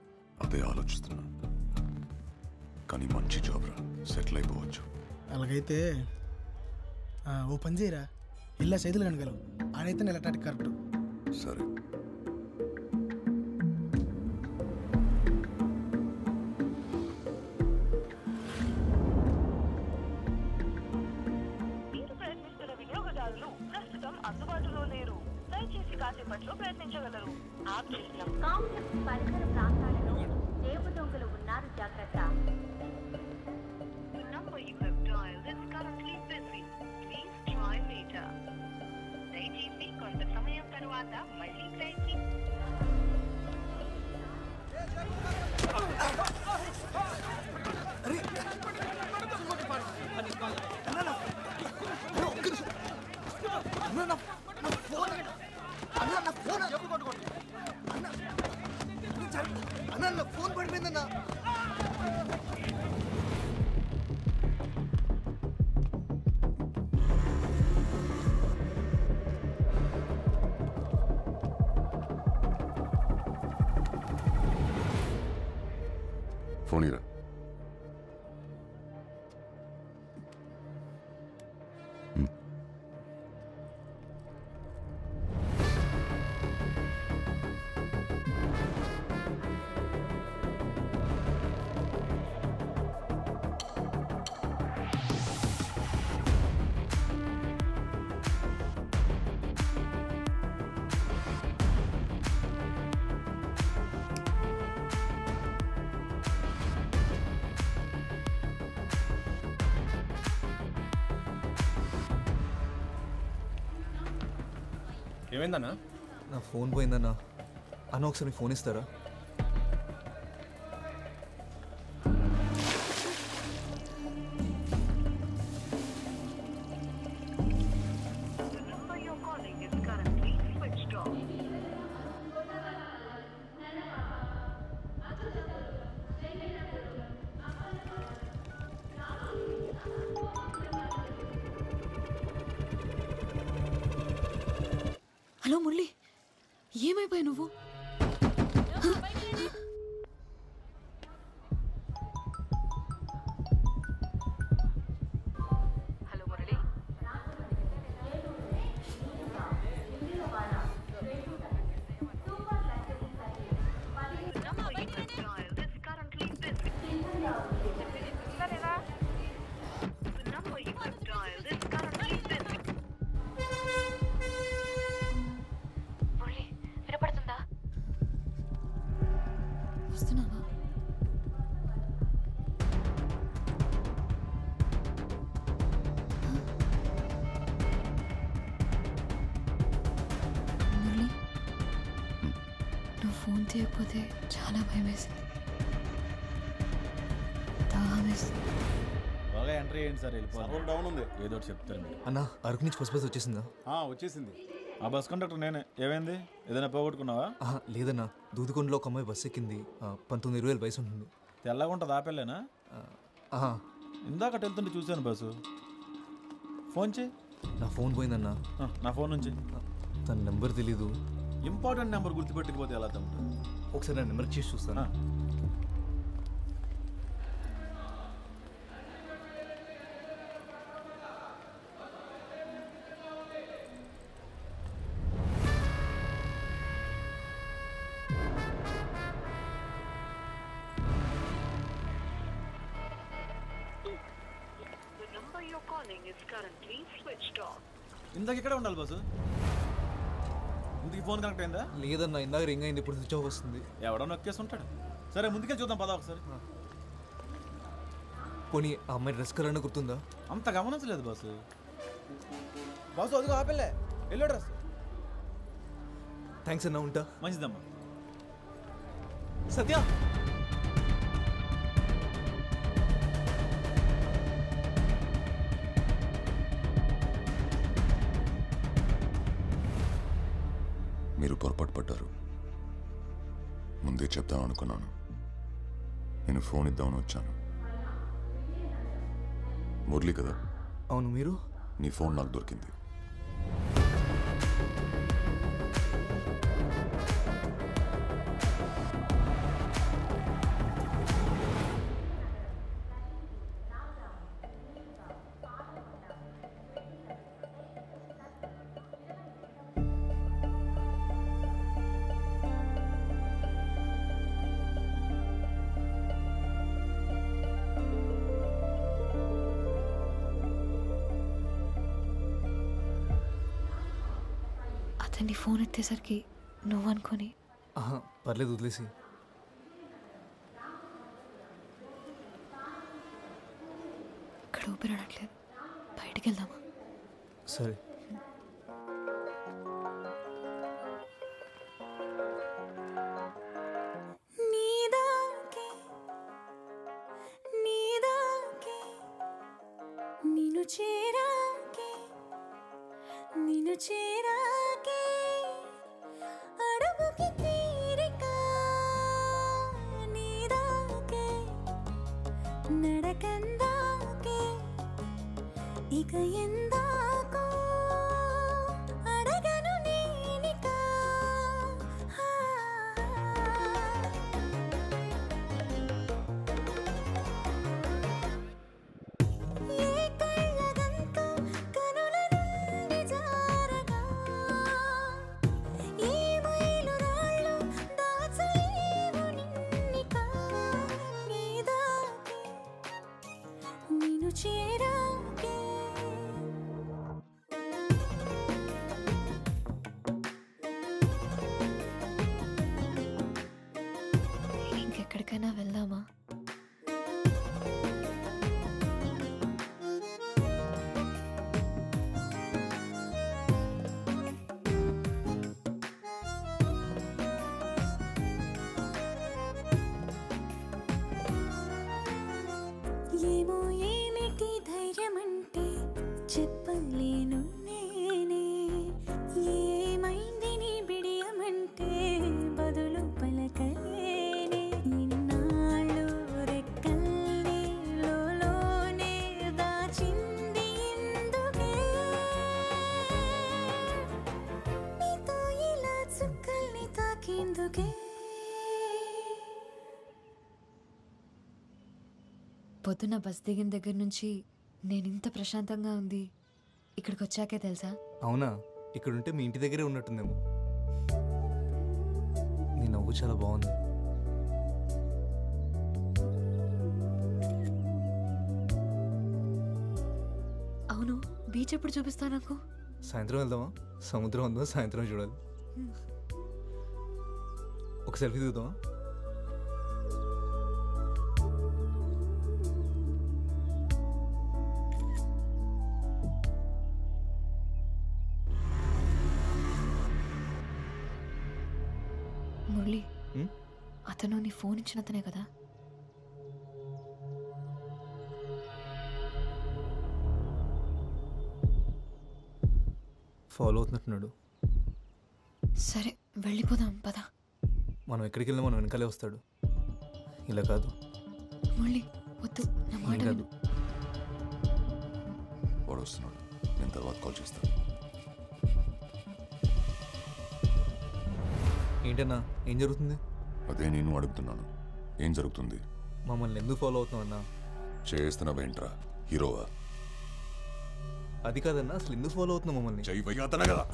అదే ఆలోచిస్తున్నా. కానీ మంచి జాబ్ రా, సెటిల్ అయిపోవచ్చు. అలాగైతే ఓ పని చేయరా, ఇల్లా చేతులు కనగలవు. ఆడైతే నెలటానికి కరెక్ట్. సరే. మీరు ప్రయత్నిస్తున్న వినియోగదారులు ప్రస్తుతం అందుబాటులో లేరు. దయచేసి కాసేపట్లో ప్రయత్నించగలరు. కాంప్లెక్స్ పరిసర ప్రాంతాలలో జేబు దొంగలు ఉన్నారు, జాగ్రత్త. The number you have dialed is currently busy. Please try later. దయచేసి కొంత సమయం తర్వాత మళ్ళీ ప్రయత్నించండి. ఫోన్ పడిపోయిందన్నా. ఫోన్ ఇరా. ఏమైందన్నా? నా ఫోన్ పోయిందన్నా. అన్న ఒకసారి ఫోన్ ఇస్తారా? హలో మురళి, ఏమైపోయావు నువ్వు? తీయకపోతే చాలా భయం వేసింది. దాహం వేసింది. బాగా ఎంట్రీ అయ్యింది సార్, వెళ్ళిపోవాలి. డౌన్ ఉంది, ఏదో ఒకటి చెప్తారు మీరు. అన్న అరకు నుంచి ఫస్ట్ బస్ వచ్చేసిందా? వచ్చేసింది. ఆ బస్ కండక్టర్ నేనే. ఏమైంది, ఏదైనా పోగొట్టుకున్నావా? లేదన్నా, దూదికొండలో ఒక అమ్మాయి బస్సు ఎక్కింది. 19-20 వయసు ఉంటుంది. తెల్లగా ఉంటుంది, ఆపేలేనా? ఇందాక వెళ్తుంటే చూశాను బస్సు. ఫోన్ చేయి. నా ఫోన్ పోయిందన్నా. నా ఫోన్ నుంచి. తన నెంబర్ తెలీదు. ఇంపార్టెంట్ నెంబర్ గుర్తుపెట్టకపోతే ఎలా తమ్ముడు? ఒకసారి నా నెంబర్ చేసి చూస్తాను. ఇందాక ఇక్కడే ఉండాలి బస్సు. ఇందుకు ఫోన్ కనెక్ట్ అయిందా? లేదన్నా, ఇందాక రింగ్ అయింది, ఇప్పుడు స్విచ్ ఆఫ్ వస్తుంది. ఎవడో నొక్కేసి ఉంటాడు. సరే ముందుకెళ్ళి చూద్దాం పదా ఒకసారి. పోనీ ఆ అమ్మాయి డ్రెస్ కలర్ గుర్తుందా? అంత గమనించలేదు బాసు. బాసు అదిగో ఆపేలే, ఎల్లో డ్రెస్. థ్యాంక్స్ అన్నా, ఉంటా. మంచిదమ్మా. సత్య, మీరు పొరపాటు పడ్డారు. ముందే చెప్దాం అనుకున్నాను. నేను ఫోన్ ఇద్దామని వచ్చాను. మురళి కదా? అవును. మీరు? నీ ఫోన్ నాకు దొరికింది. అతన్ని ఫోన్ ఎత్తేసరికి నువ్వు అనుకొని. పర్లేదు, వదిలేసి. ఇక్కడ ఊపిరాడట్లేదు, బయటికి వెళ్దామా? సరే. నిన్ను చేరాకే అడుగుకి తీరిక నీదాకే నడకందాకే ఇక ఎందాకో అడగను నేనిక. ఇంకెక్కడికైనా వెళ్దామా? ఏమో ఏమిటి ధైర్యమంటే చెప్పలేను నేనే. ఏమైంది నీ బిడియమంటే బదులు పలకలేనే. ఇన్నాళ్ళు రెక్కల్ని లోనే దాచింది ఎందుకే? నీతో ఇలా చుక్కల్ని తాకేందుకే? పొద్దున్న బస్ దిగిన దగ్గర నుంచి నేను ఇంత ప్రశాంతంగా ఉంది ఇక్కడికి వచ్చాకే తెలుసా? అవునా? ఇక్కడుంటే మీ ఇంటి దగ్గరే ఉన్నట్టుందేమో. నీ నవ్వు చాలా బాగుంది. అవును, బీచ్ ఎప్పుడు చూపిస్తా నాకు? సాయంత్రం వెళ్దామా? సముద్రం ఉందో సాయంత్రం చూడాలి. ఒక సెల్ఫీ దిగుదామా? మురళి, అతను నీ ఫోన్ ఇచ్చిన అతనే కదా? ఫాలో అవుతున్నట్టున్నాడు. సరే వెళ్ళిపోదాం పద. మనం ఎక్కడికి వెళ్ళినా మనం వెనకాలే వస్తాడు. ఇలా కాదు. మురళి వద్దు, నా మాట కాదు. విను. వాడు వస్తున్నాడు, నేను తర్వాత కాల్ చేస్తాను. ఏంటన్నా, ఏం జరుగుతుంది? అదే నేను అడుగుతున్నాను, ఏం జరుగుతుంది? మమ్మల్ని ఎందుకు ఫాలో అవుతున్నావు అన్నా? చేస్తున్నావేంట్రా, హీరోవా? అది కాదన్నా, అసలు ఎందుకు ఫాలో అవుతున్నావు మమ్మల్ని? చెయ్యి అతనే కదా.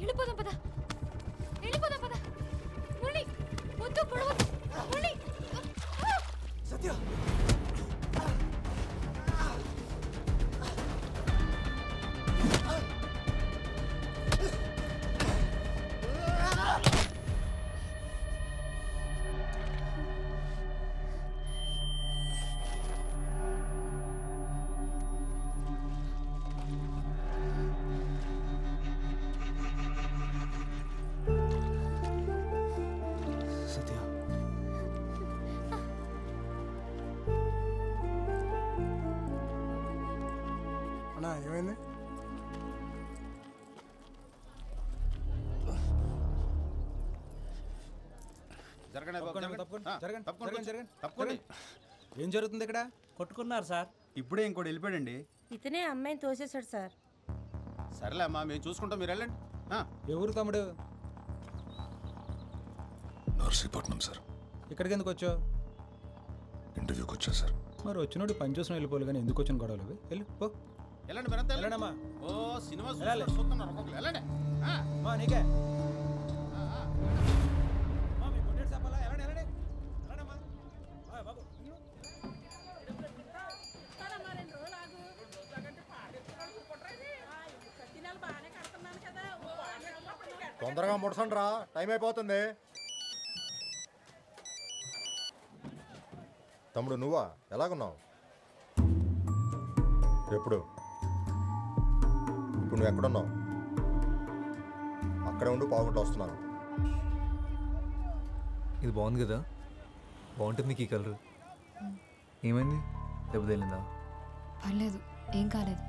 వెళ్ళిపోదాం పద, వెళ్ళిపోదాం పద. మురళి వద్దు, పొడవద్దు. మురళి సత్య, సత్య, అన్నా ఏమైంది? ఏం జరుగుతుంది ఇక్కడ? కొట్టుకున్నారు సార్. ఇప్పుడే ఇంకోటి వెళ్ళిపోయాడండి. ఇతనే అమ్మాయిని తోసేశాడు సార్. సరేలే అమ్మా, మేము చూసుకుంటాం, మీరు వెళ్ళండి. ఎవరు తమ్ముడు? నర్సీపట్నం సార్. ఇక్కడికి ఎందుకు వచ్చావు? ఇంటర్వ్యూకి వచ్చా సార్. మరి వచ్చినోడు పని చూసిన వెళ్ళిపోవాలి కానీ ఎందుకు వచ్చిన గొడవలు అవి? వెళ్ళి పో. వెళ్ళండి మీరంతా వెళ్ళండమ్మా. ఓ సినిమా వెళ్ళాలి. చూస్తున్నారు ఒక్కొక్కరు. వెళ్ళండి. మా నీకే మా మీ కొట్టేడు చెప్పాలా? వెళ్ళండి వెళ్ళండి వెళ్ళండమ్మా. బాబు తొందరగా ముడసండి రా, టైం అయిపోతుంది. తమ్ముడు నువ్వా? ఎలాగున్నావు? ఎప్పుడు? ఇప్పుడు నువ్వు ఎక్కడున్నావు? అక్కడే ఉండి పావుకుంటూ వస్తున్నాను. ఇది బాగుంది కదా, బాగుంటుంది నీకు ఈ కలర్. ఏమైంది, దెబ్బ తగిలిందా? పర్లేదు, ఏం కాలేదు.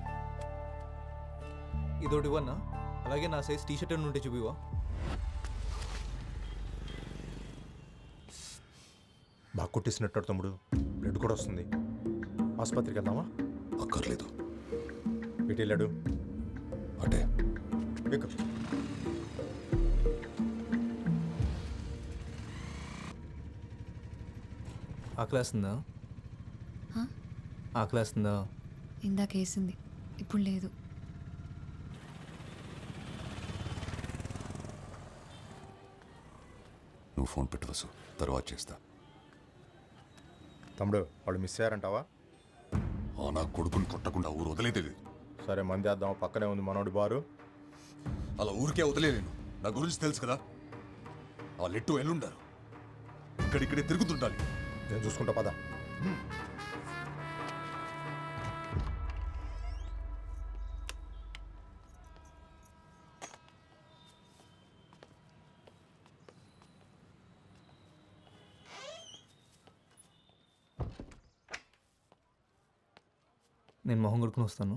ఇదోటి ఇవ్వన్నా, అలాగే నా సైజ్ టీ షర్ట్ ఉంటే చూపివా? బాగా కొట్టేసినట్టు తమ్ముడు, బ్లడ్ కూడా వస్తుంది. ఆసుపత్రికి వెళ్దామా? అక్కర్లేదు. ఇటు వెళ్ళాడు అటే ఎక్కు. ఆకలేస్తుందా? ఆకలేస్తుందా? ఇందాక వేసింది, ఇప్పుడు లేదు. నువ్వు ఫోన్ పెట్టు వసు, తర్వాత చేస్తా. తమ్ముడు వాళ్ళు మిస్ అయ్యారంటావా? నా కొడుకుని కొట్టకుండా ఊరు వదిలేదే. సరే మంది వేద్దాం, పక్కనే ఉంది మనోడి బారు. అలా ఊరికే వదిలేను, నా గురించి తెలుసు కదా. వాళ్ళు ఎట్టు ఎల్లుండారు, ఇక్కడిక్కడే తిరుగుతుండాలి. నేను చూసుకుంటా పద. నేను మొహం కొడుకుని వస్తాను.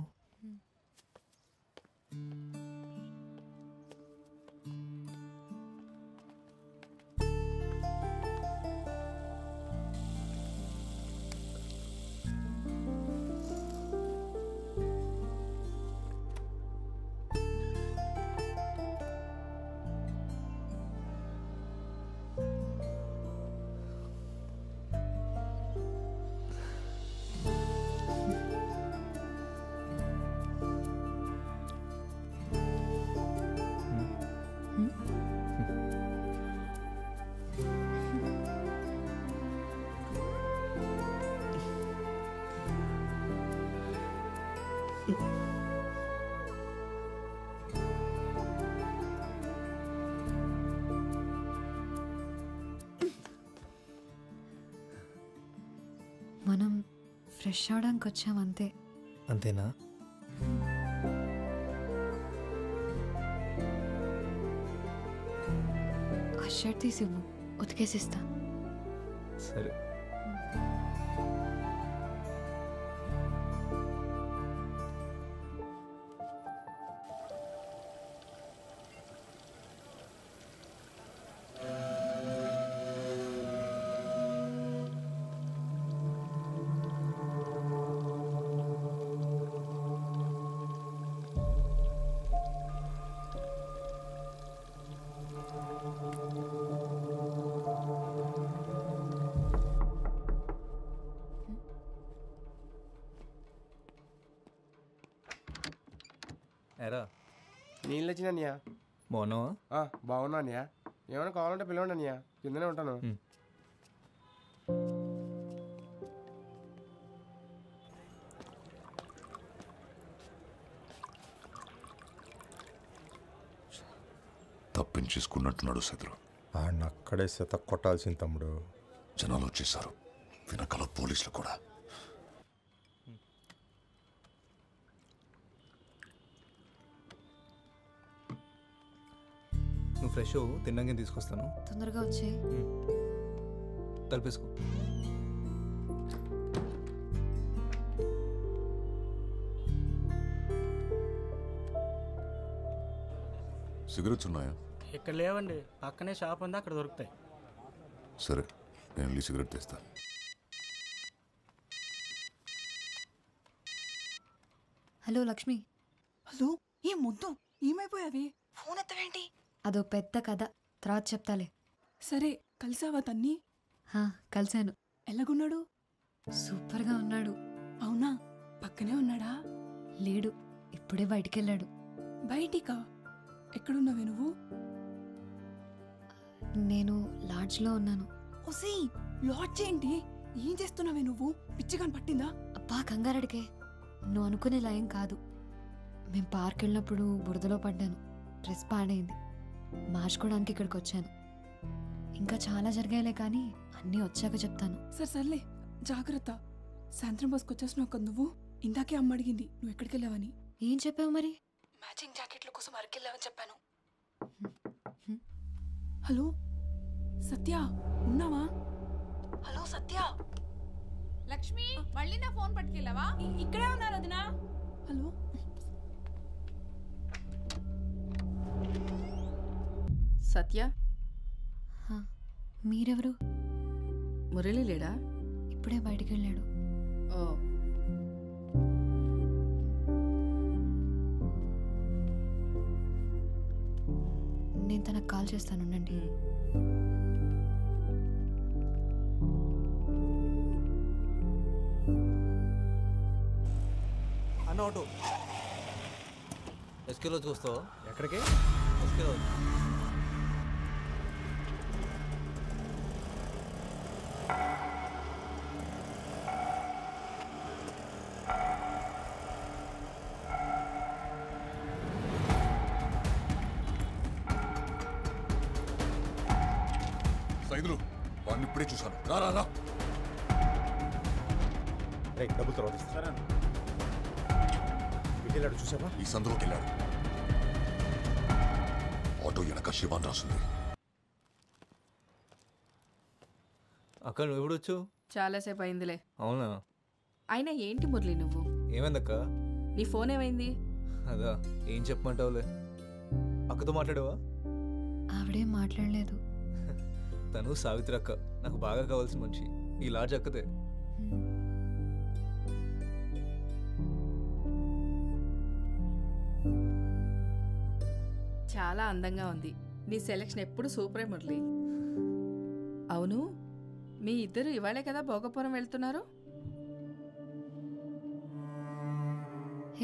మనం ఫ్రెష్ అవడానికి వచ్చాం అంతే. అంతేనా? ఆ షర్ట్ తీసివ్వు, ఉతికేసిస్తా. సరే. ఎరా నీళ్ళు వచ్చిన అన్నయ్య. బాగున్నావా? బాగున్నా అన్నయ్య. ఏమైనా కావాలంటే పిలవండి అన్నయ్య, కిందనే ఉంటాను. తప్పించేసుకున్నట్టున్నాడు శత్రు. ఆయన అక్కడే శత కొట్టాల్సింది తమ్ముడు. జనాలు వచ్చేసారు, వెనకాల పోలీసులు కూడా. నువ్వు ఫ్రెష్ తిన్నాక తీసుకొస్తాను. తొందరగా వచ్చే. తలపేసుకో. సిగరెట్స్ ఉన్నాయా? ఇక్కడ లేవండి, పక్కనే షాప్ ఉంది, అక్కడ దొరుకుతాయి. సరే, నేను వెళ్ళి సిగరెట్ తెస్తా. హలో లక్ష్మి. హలో, ఏం ముద్దు ఏమైపోయావి? ఫోన్ ఎత్తవేంటి? అదో పెద్ద కథ, తర్వాత చెప్తాలే. సరే, కలిసావా తన్ని? కలిశాను. ఎలాగున్నాడు? సూపర్గా ఉన్నాడు. అవునా? పక్కనే ఉన్నాడా? లేడు, ఇప్పుడే బయటికెళ్ళాడు. బయటికా? ఎక్కడున్నావే నువ్వు? నేను లాడ్జ్లో ఉన్నాను. ఓసీ, లాడ్జ్ ఏంటి? ఏం చేస్తున్నావే నువ్వు? పిచ్చిగా పట్టిందా? అబ్బా కంగారడికే, నువ్వు అనుకునే లయం కాదు. మేము పార్క్ వెళ్ళినప్పుడు బురదలో పడ్డాను, డ్రెస్ పాడైంది, మార్చుకోవడానికి ఇక్కడికి వచ్చాను. ఇంకా చాలా జరిగాయిలే కానీ అన్నీ వచ్చాక చెప్తాను. సర్లే, జాగ్రత్త. సాయంత్రం బస్కి వచ్చేసినావు కదా నువ్వు. ఇందాకే అమ్మ అడిగింది నువ్వు ఎక్కడికి వెళ్ళావని. ఏం చెప్పావు మరి? మ్యాచింగ్ జాకెట్ల కోసం అరకెళ్ళావని చెప్పాను. హలో సత్య, ఉన్నావా? హలో సత్య. లక్ష్మి, మళ్ళీ నా ఫోన్ పట్టుకెళ్ళావా? ఇక్కడే ఉన్నారు వదినా. హలో. సత్య, మీరెవరు? మురళి లేడా? ఇప్పుడే బయటికి వెళ్ళాడు. ఓ, నేను తనకు కాల్ చేస్తాను, ఉండండి. అన్న ఆటో ఎస్కే రోజుకి వస్తావా? ఎక్కడికి? ఎస్కే రోజు. సైదులు, వాడిని ఇప్పుడే చూశాను. రా రా రా. డబ్బులు తర్వాత ఇస్తారా? వెళ్ళాడు చూసావా? ఈ సందులోకి వెళ్ళాడు. ఆటో వెనక శివాన్ రాసింది. అక్క నువ్వు ఎప్పుడు వచ్చావు? చాలాసేపు అయిందిలే. అవునా? అయినా ఏంటి మురళి నువ్వు? ఏమైందక్క? నీ ఫోన్ ఏమైంది? అదా, ఏం చెప్పమంటావులే. అక్కతో మాట్లాడావా? ఆవిడేం మాట్లాడలేదు. తను సావిత్రి అక్క, నాకు బాగా కావాల్సిన మనిషి. ఈ లాడ్జ్ అక్కదే. చాలా అందంగా ఉంది. నీ సెలెక్షన్ ఎప్పుడు సూపరే మురళి. అవును, మీ ఇద్దరు ఇవాళే కదా భోగపురం వెళ్తున్నారు?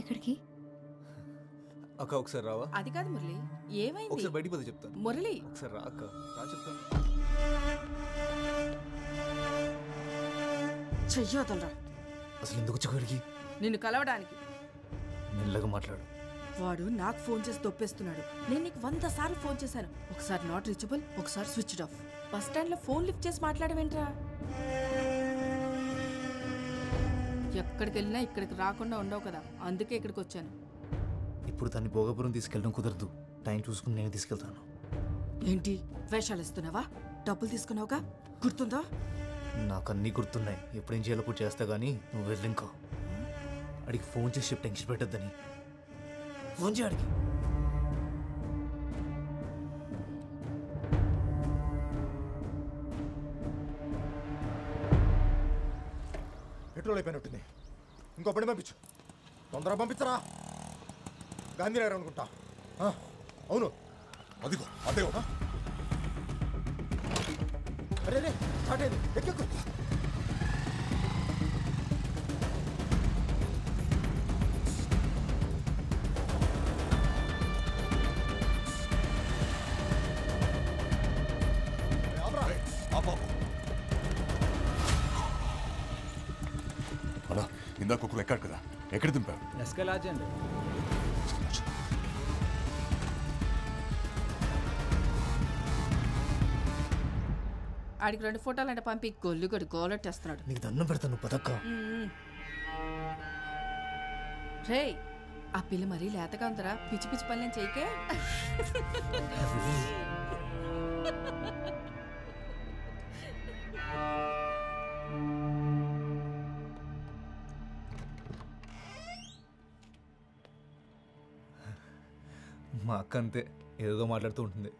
ఎక్కడికి? అక్క ఒకసారి రావా? అది కాదు మురళి, ఏమైంది? ఒకసారి బయటికి పోతే చెప్తాను. మురళి ఒకసారి రా అక్క, రా చెప్తాను. చెయ్యొదలరా. అసలు ఎందుకు వచ్చి నిన్ను కలవడానికి. మెల్లగా మాట్లాడు. వాడు నాకు ఫోన్ చేసి దొప్పేస్తున్నాడు. నేను నీకు 100 సార్లు ఫోన్ చేశాను. ఒకసారి నాట్ రీచబుల్, ఒకసారి స్విచ్డ్ ఆఫ్. బస్ స్టాండ్ లో ఫోన్ లిఫ్ట్ చేసి మాట్లాడవేంట్రా? ఎక్కడికి వెళ్ళినా ఇక్కడికి రాకుండా ఉండవు కదా, అందుకే ఇక్కడికి వచ్చాను. ఇప్పుడు దాన్ని భోగపురం తీసుకెళ్ళడం కుదరదు. టైం చూసుకుని నేను తీసుకెళ్తాను. ఏంటి వేషాలు ఇస్తున్నావా? డబ్బులు తీసుకున్నావుగా, గుర్తుందా? నాకు అన్నీ గుర్తున్నాయి. ఎప్పుడేం చేయాలో కూడా చేస్తా కానీ నువ్వు వెళ్ళి ఇంకో అడిగి ఫోన్ చేసి టెన్షన్ పెట్టద్దని. ఫోన్ చేయడికి. పెట్రోల్ అయిపోయినట్టుంది. ఇంకో పని పంపించు. తొందరగా పంపించరా. గాంధీనగర్ అనుకుంటా. అవును, అదిగో అదే. అరే రే, స్టార్ట్ అయింది. ఎక్కెక్కు. అలా ఇందాక ఒకరు ఎక్కాడు కదా, ఎక్కడ దింపారు? ఎస్కలాజ్ అండి. ఆడికి 2 ఫోటోలు అంటే పంపి గొల్లుగడు గోలెట్టేస్తున్నాడు. నీకు దండం పెడతాను పదక్క. రే, ఆ పిల్ల మరీ లేతగా ఉందరా, పిచ్చి పిచ్చి పనులేం చేయకే. మా అక్క అంతే, ఏదో మాట్లాడుతూ ఉంటుంది.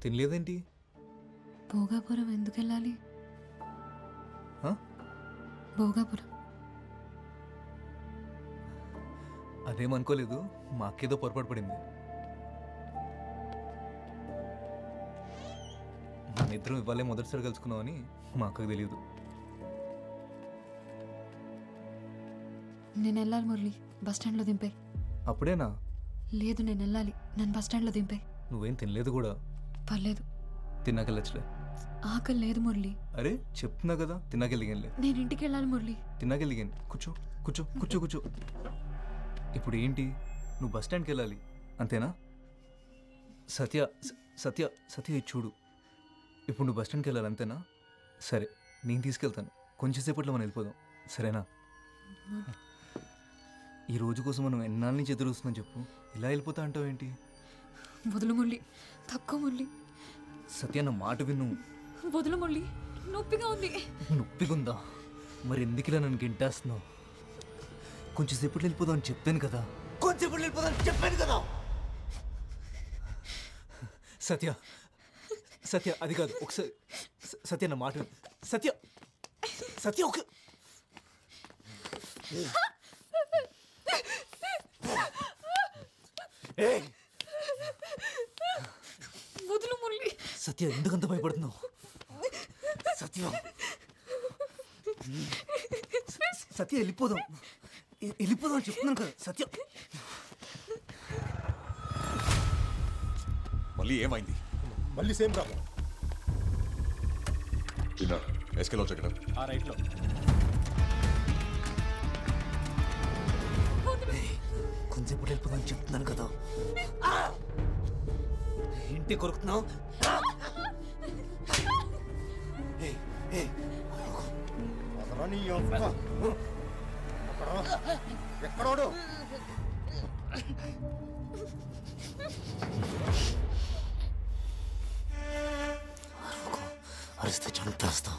తినలేదేంటి? భోగాపురం ఎందుకు వెళ్ళాలి? భోగాపురం అదేమనుకోలేదు. మా అక్కేదో పొరపాటు పడింది. మన ఇద్దరం ఇవ్వాలే మొదటిసారి కలుసుకున్నామని మా అక్కకు తెలియదు. నేను వెళ్ళాలి మురళి, బస్ స్టాండ్లో దింపే. అప్పుడేనా? లేదు, నేను వెళ్ళాలి, నన్ను బస్ స్టాండ్లో దింపే. నువ్వేం తినలేదు కూడా. పర్లేదు, తిన్నాకెళ్ళచ్చులే. ఆకలి లేదు మురళి. అరే చెప్తున్నా కదా, తిన్నాకెళ్ళిగానులే. నేను ఇంటికి వెళ్ళాలి మురళి. తిన్నాకెళ్ళిగాను. కూర్చో కూర్చో కూర్చో కూర్చో. ఇప్పుడు ఏంటి, నువ్వు బస్ స్టాండ్కి వెళ్ళాలి అంతేనా? సత్య సత్య సత్య ఇది చూడు, ఇప్పుడు నువ్వు బస్ స్టాండ్కి వెళ్ళాలి అంతేనా? సరే, నేను తీసుకెళ్తాను. కొంచెం సేపట్లో మనం వెళ్ళిపోదాం, సరేనా? ఈ రోజు కోసం మనం ఎన్నాళ్ళ నుంచి ఎదురు వస్తున్నాం చెప్పు. ఇలా వెళ్ళిపోతా అంటావు ఏంటి? వదులు మురళి, తక్కువ మురళి. సత్య నా మాట విను. వదులు మురళి, నొప్పిగా ఉంది. నొప్పిగా ఉందా? మరి ఎందుకు ఇలా నన్ను గింటేస్తున్నావు? కొంచెం సేపట్లో వెళ్ళిపోదాం అని చెప్పాను కదా. కొంచెంసేపట్లో వెళ్ళిపోదాం అని చెప్పాను కదా. సత్య సత్య అది కాదు, ఒకసారి సత్య నా మాట విను. సత్య సత్య ఒక వదులు మురళి. సత్య ఎందుకంత భయపడుతున్నావు? సత్య సత్య వెళ్ళిపోదాం, వెళ్ళిపోదాం అని చెప్తున్నాను కదా. సత్య మళ్ళీ ఏమైంది? మళ్ళీ సేమ్ ప్రాబ్లం. ఎస్కేలో చెక్కడ ఆ రైట్లో. కొంచెంసేపు వెళ్ళిపోదాం అని చెప్తున్నాను కదా. ఏంటి కొరుకుతున్నావు? ఎక్కడోడు? అరిస్తే చంపేస్తావు.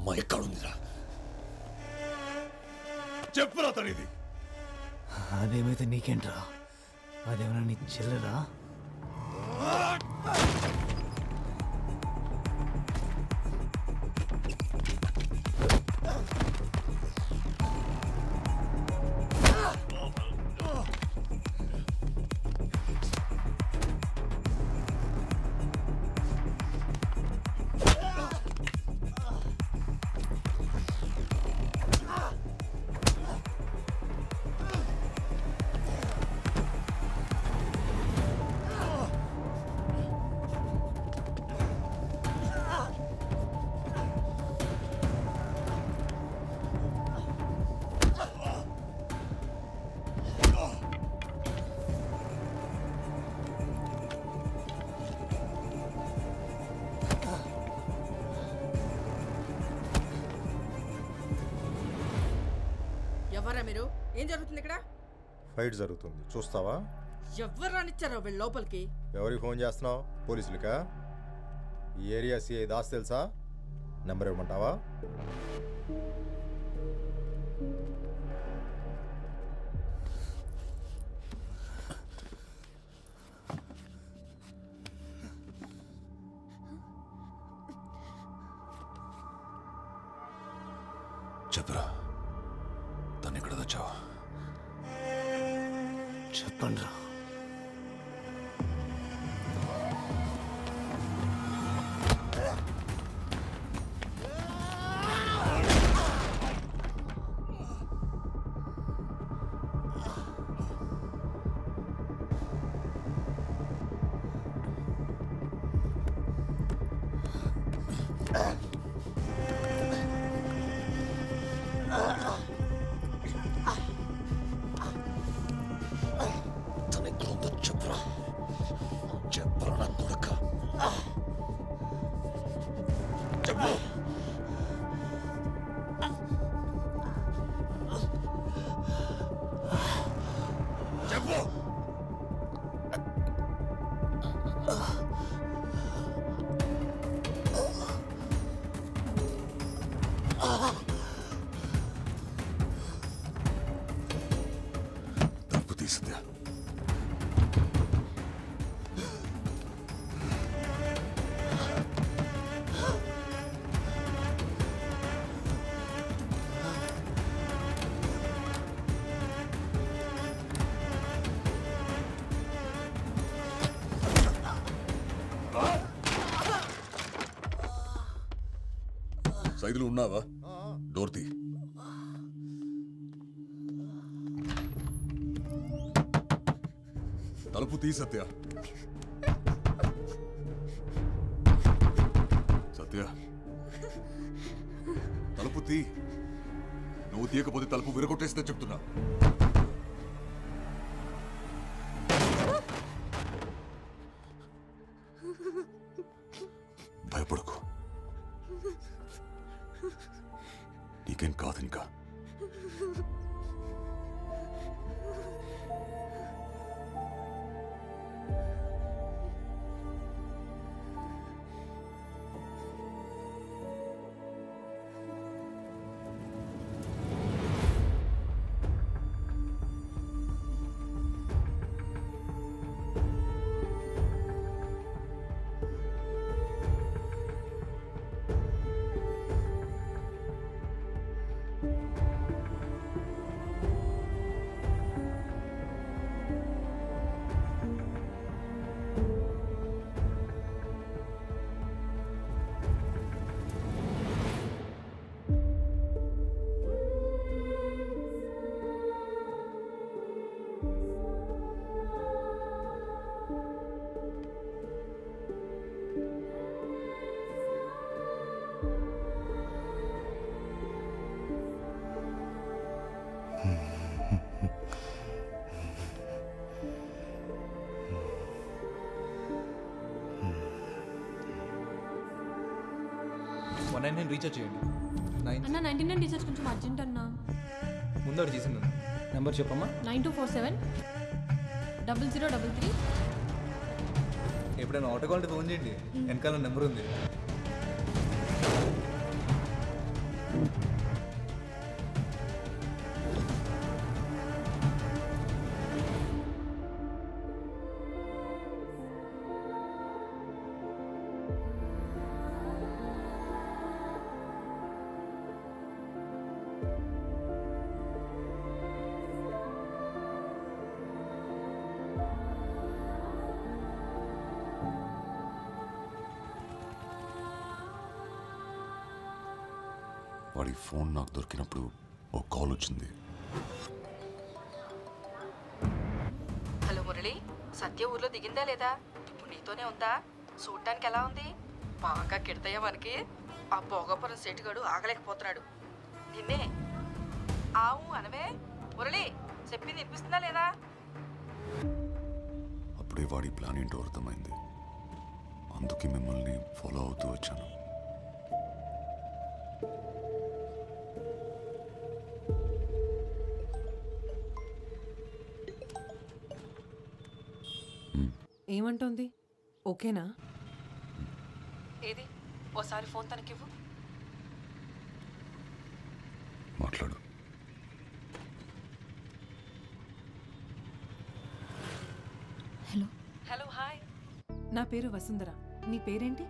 అమ్మ ఎక్కడుందిరా? చెప్పురా తనిది. అదేమైతే నీకేంట్రా? అదేమన్నా నీ చెల్లెరా? ఎవరా మీరు? ఏం జరుగుతుంది ఇక్కడ? ఫైట్ జరుగుతుంది, చూస్తావా? ఎవరు రానిచ్చారో వీళ్ళు లోపలికి? ఎవరికి ఫోన్ చేస్తున్నావు? పోలీసులకా? ఈ ఏరియా సిఐ దాస్ తెలుసా? నెంబర్ ఇవ్వమంటావా? చెప్పరా, తను ఎక్కడ తెచ్చావా? చెప్పండి రా. తలుపు తీసిందా? సైదులు ఉన్నావా? డోర్ తీ. తలుపు తీ సత్య. సత్య, తలుపు తీ. నువ్వు తీయకపోతే తలుపు విరగొట్టేస్తే చెప్తున్నా. భయపడకు, నీకేం కాదు ఇంకా. నేను రీఛార్జ్ చేయండి. అన్న 99 రీఛార్జ్ కొంచెం అర్జెంట్ అన్న. ముందు అక్కడ చేసింది నెంబర్ చెప్పమ్మా. 9247 0033. ఎప్పుడైనా ఆటో కావాలంటే ఫోన్ చేయండి, వెనకాల నెంబర్ ఉంది. వాడి ఫోన్ నాకు దొరికినప్పుడు ఓ కాల్ వచ్చింది. హలో మురళి, సత్య ఊర్లో దిగిందా లేదా? ఇప్పుడు నీతోనే ఉందా? చూడటానికి ఎలా ఉంది? బాగా కిడతాయా మనకి? ఆ భోగపురం సెటుగాడు ఆగలేకపోతున్నాడు. నిన్నే ఆవు అనవే. మురళి, చెప్పింది వినిపిస్తుందా లేదా? అప్పుడే వాడి ప్లాన్ ఏంటో అర్థమైంది. అందుకే మిమ్మల్ని ఫాలో అవుతూ వచ్చాను. ఏమంటోంది? ఓకేనా? ఏది ఓసారి ఫోన్ తనకివ్వు. మాట్లాడు. హలో. Hello, hi. నా పేరు వసుంధర. నీ పేరేంటి?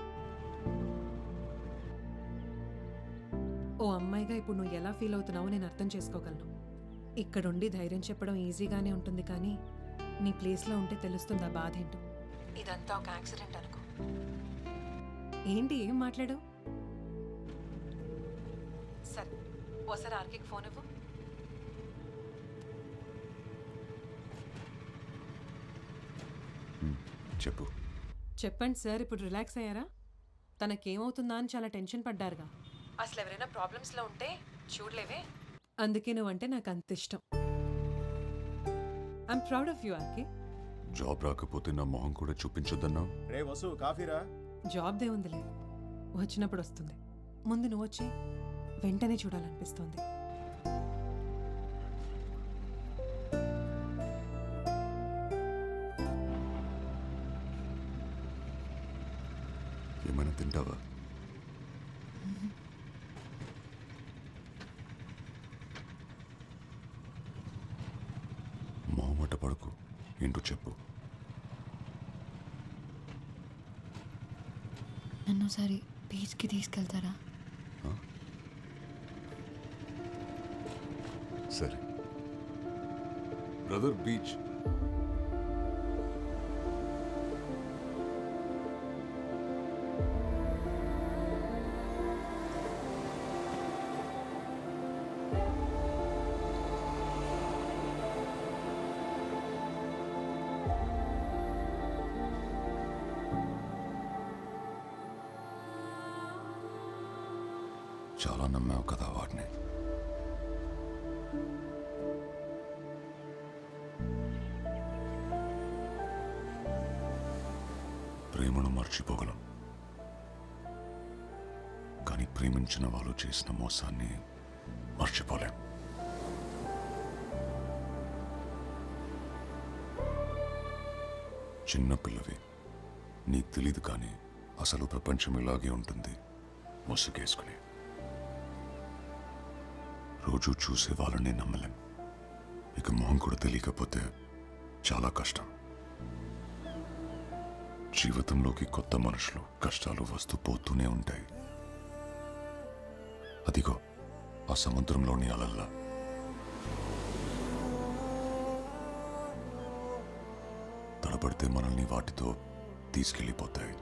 ఓ అమ్మాయిగా ఇప్పుడు నువ్వు ఎలా ఫీల్ అవుతున్నావో నేను అర్థం చేసుకోగలను. ఇక్కడుండి ధైర్యం చెప్పడం ఈజీగానే ఉంటుంది, కానీ నీ ప్లేస్లో ఉంటే తెలుస్తుంది ఆ బాధ ఏంటో. ఇదంతా ఒక యాక్సిడెంట్ అనుకో. ఏంటి, ఏం మాట్లాడు? సరే, ఓసారి ఆర్కేకి ఫోన్ ఇవ్వు. చెప్పు. చెప్పండి సార్, ఇప్పుడు రిలాక్స్ అయ్యారా? తనకేమవుతుందా అని చాలా టెన్షన్ పడ్డారుగా. అసలు ఎవరైనా ప్రాబ్లమ్స్లో ఉంటే చూడలేవే. అందుకే నువ్వంటే నాకు అంత ఇష్టం. I'm proud of you RK. Job రాకపోతే నా మొహం కూడా చూపించొద్దన్నా? రే వసు, కాఫీరా? జాబ్ దే ఉందిలే, వచ్చినప్పుడు వస్తుంది. ముందు నువ్వు వచ్చి వెంటనే చూడాలనిపిస్తోంది. ఏమైనా తింటావా? మొహమాట పడకు, ఏంటో చెప్పు. నన్ను ఒకసారి బీచ్కి తీసుకెళ్తారా? సరే బ్రదర్, బీచ్. చాలా నమ్మావు కదా వాడిని. ప్రేమను మర్చిపోగలం, కానీ ప్రేమించిన వాళ్ళు చేసిన మోసాన్ని మర్చిపోలేం. చిన్న పిల్లవి, నీకు తెలీదు, కానీ అసలు ప్రపంచం ఇలాగే ఉంటుంది, ముసుగేసుకుని. రోజు చూసే వాళ్ళని నమ్మలేం, ఇక మొహం కూడా తెలియకపోతే చాలా కష్టం. జీవితంలోకి కొత్త మనుషులు, కష్టాలు వస్తూ పోతూనే ఉంటాయి. అదిగో ఆ సముద్రంలోని అలల్లా. తడబడితే మనల్ని వాటితో తీసుకెళ్ళిపోతాయి.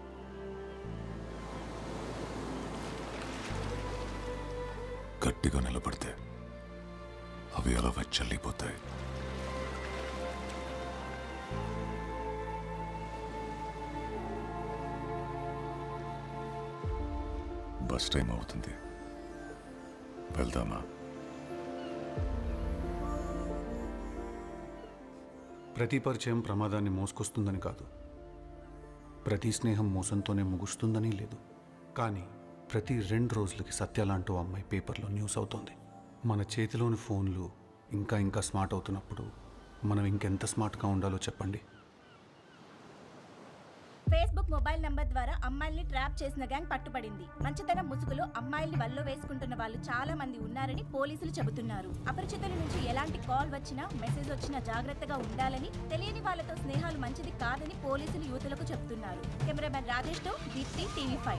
గట్టిగా నిలబడితే అవి అలా వెచ్చల్లిపోతాయి. బస్ టైం అవుతుంది, వెళ్దామా? ప్రతి పరిచయం ప్రమాదాన్ని మోసుకొస్తుందని కాదు, ప్రతి స్నేహం మోసంతోనే ముగుస్తుందని లేదు. కానీ ప్రతి 2 రోజులకి సత్య లాంటి అమ్మాయి పేపర్లో న్యూస్ అవుతోంది. మన చేతిలోని ఫోన్లు ఇంకా ఇంకా స్మార్ట్ అవుతున్నప్పుడు మనం ఇంకెంత స్మార్ట్గా ఉండాలో చెప్పండి. ఫేస్బుక్ మొబైల్ నంబర్ ద్వారా అమ్మాయిల్ని ట్రాప్ చేసిన గ్యాంగ్ పట్టుబడింది. మంచితనం ముసుగులో అమ్మాయిల్ని వల్లో వేసుకుంటున్న వాళ్ళు చాలా మంది ఉన్నారని పోలీసులు చెబుతున్నారు. అపరిచితుల నుంచి ఎలాంటి కాల్ వచ్చినా, మెసేజ్ వచ్చినా జాగ్రత్తగా ఉండాలని, తెలియని వాళ్ళతో స్నేహాలు మంచిది కాదని పోలీసులు యూతులకు చెబుతున్నారు. కెమెరామెన్ రాజేష్ తో దీప్తి, TV5.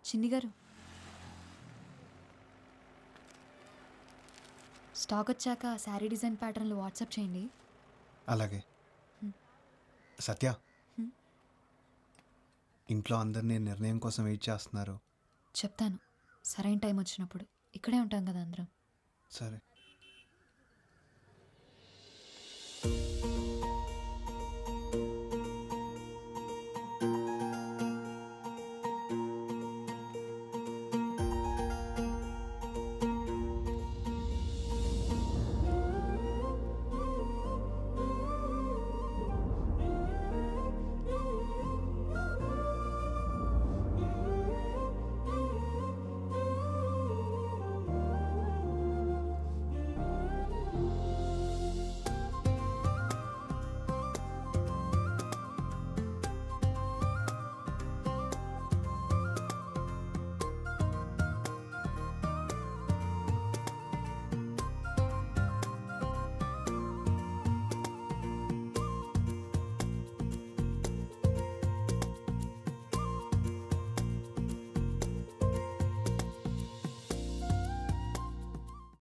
చిన్ని గారు, స్టాక్ వచ్చాక శారీ డిజైన్ ప్యాటర్న్లు వాట్సాప్ చేయండి. అలాగే. సత్య, ఇంట్లో అందరు నేను నిర్ణయం కోసం వెయిట్ చేస్తున్నారు. చెప్తాను సరైన టైం వచ్చినప్పుడు. ఇక్కడే ఉంటాం కదా అందరం. సరే.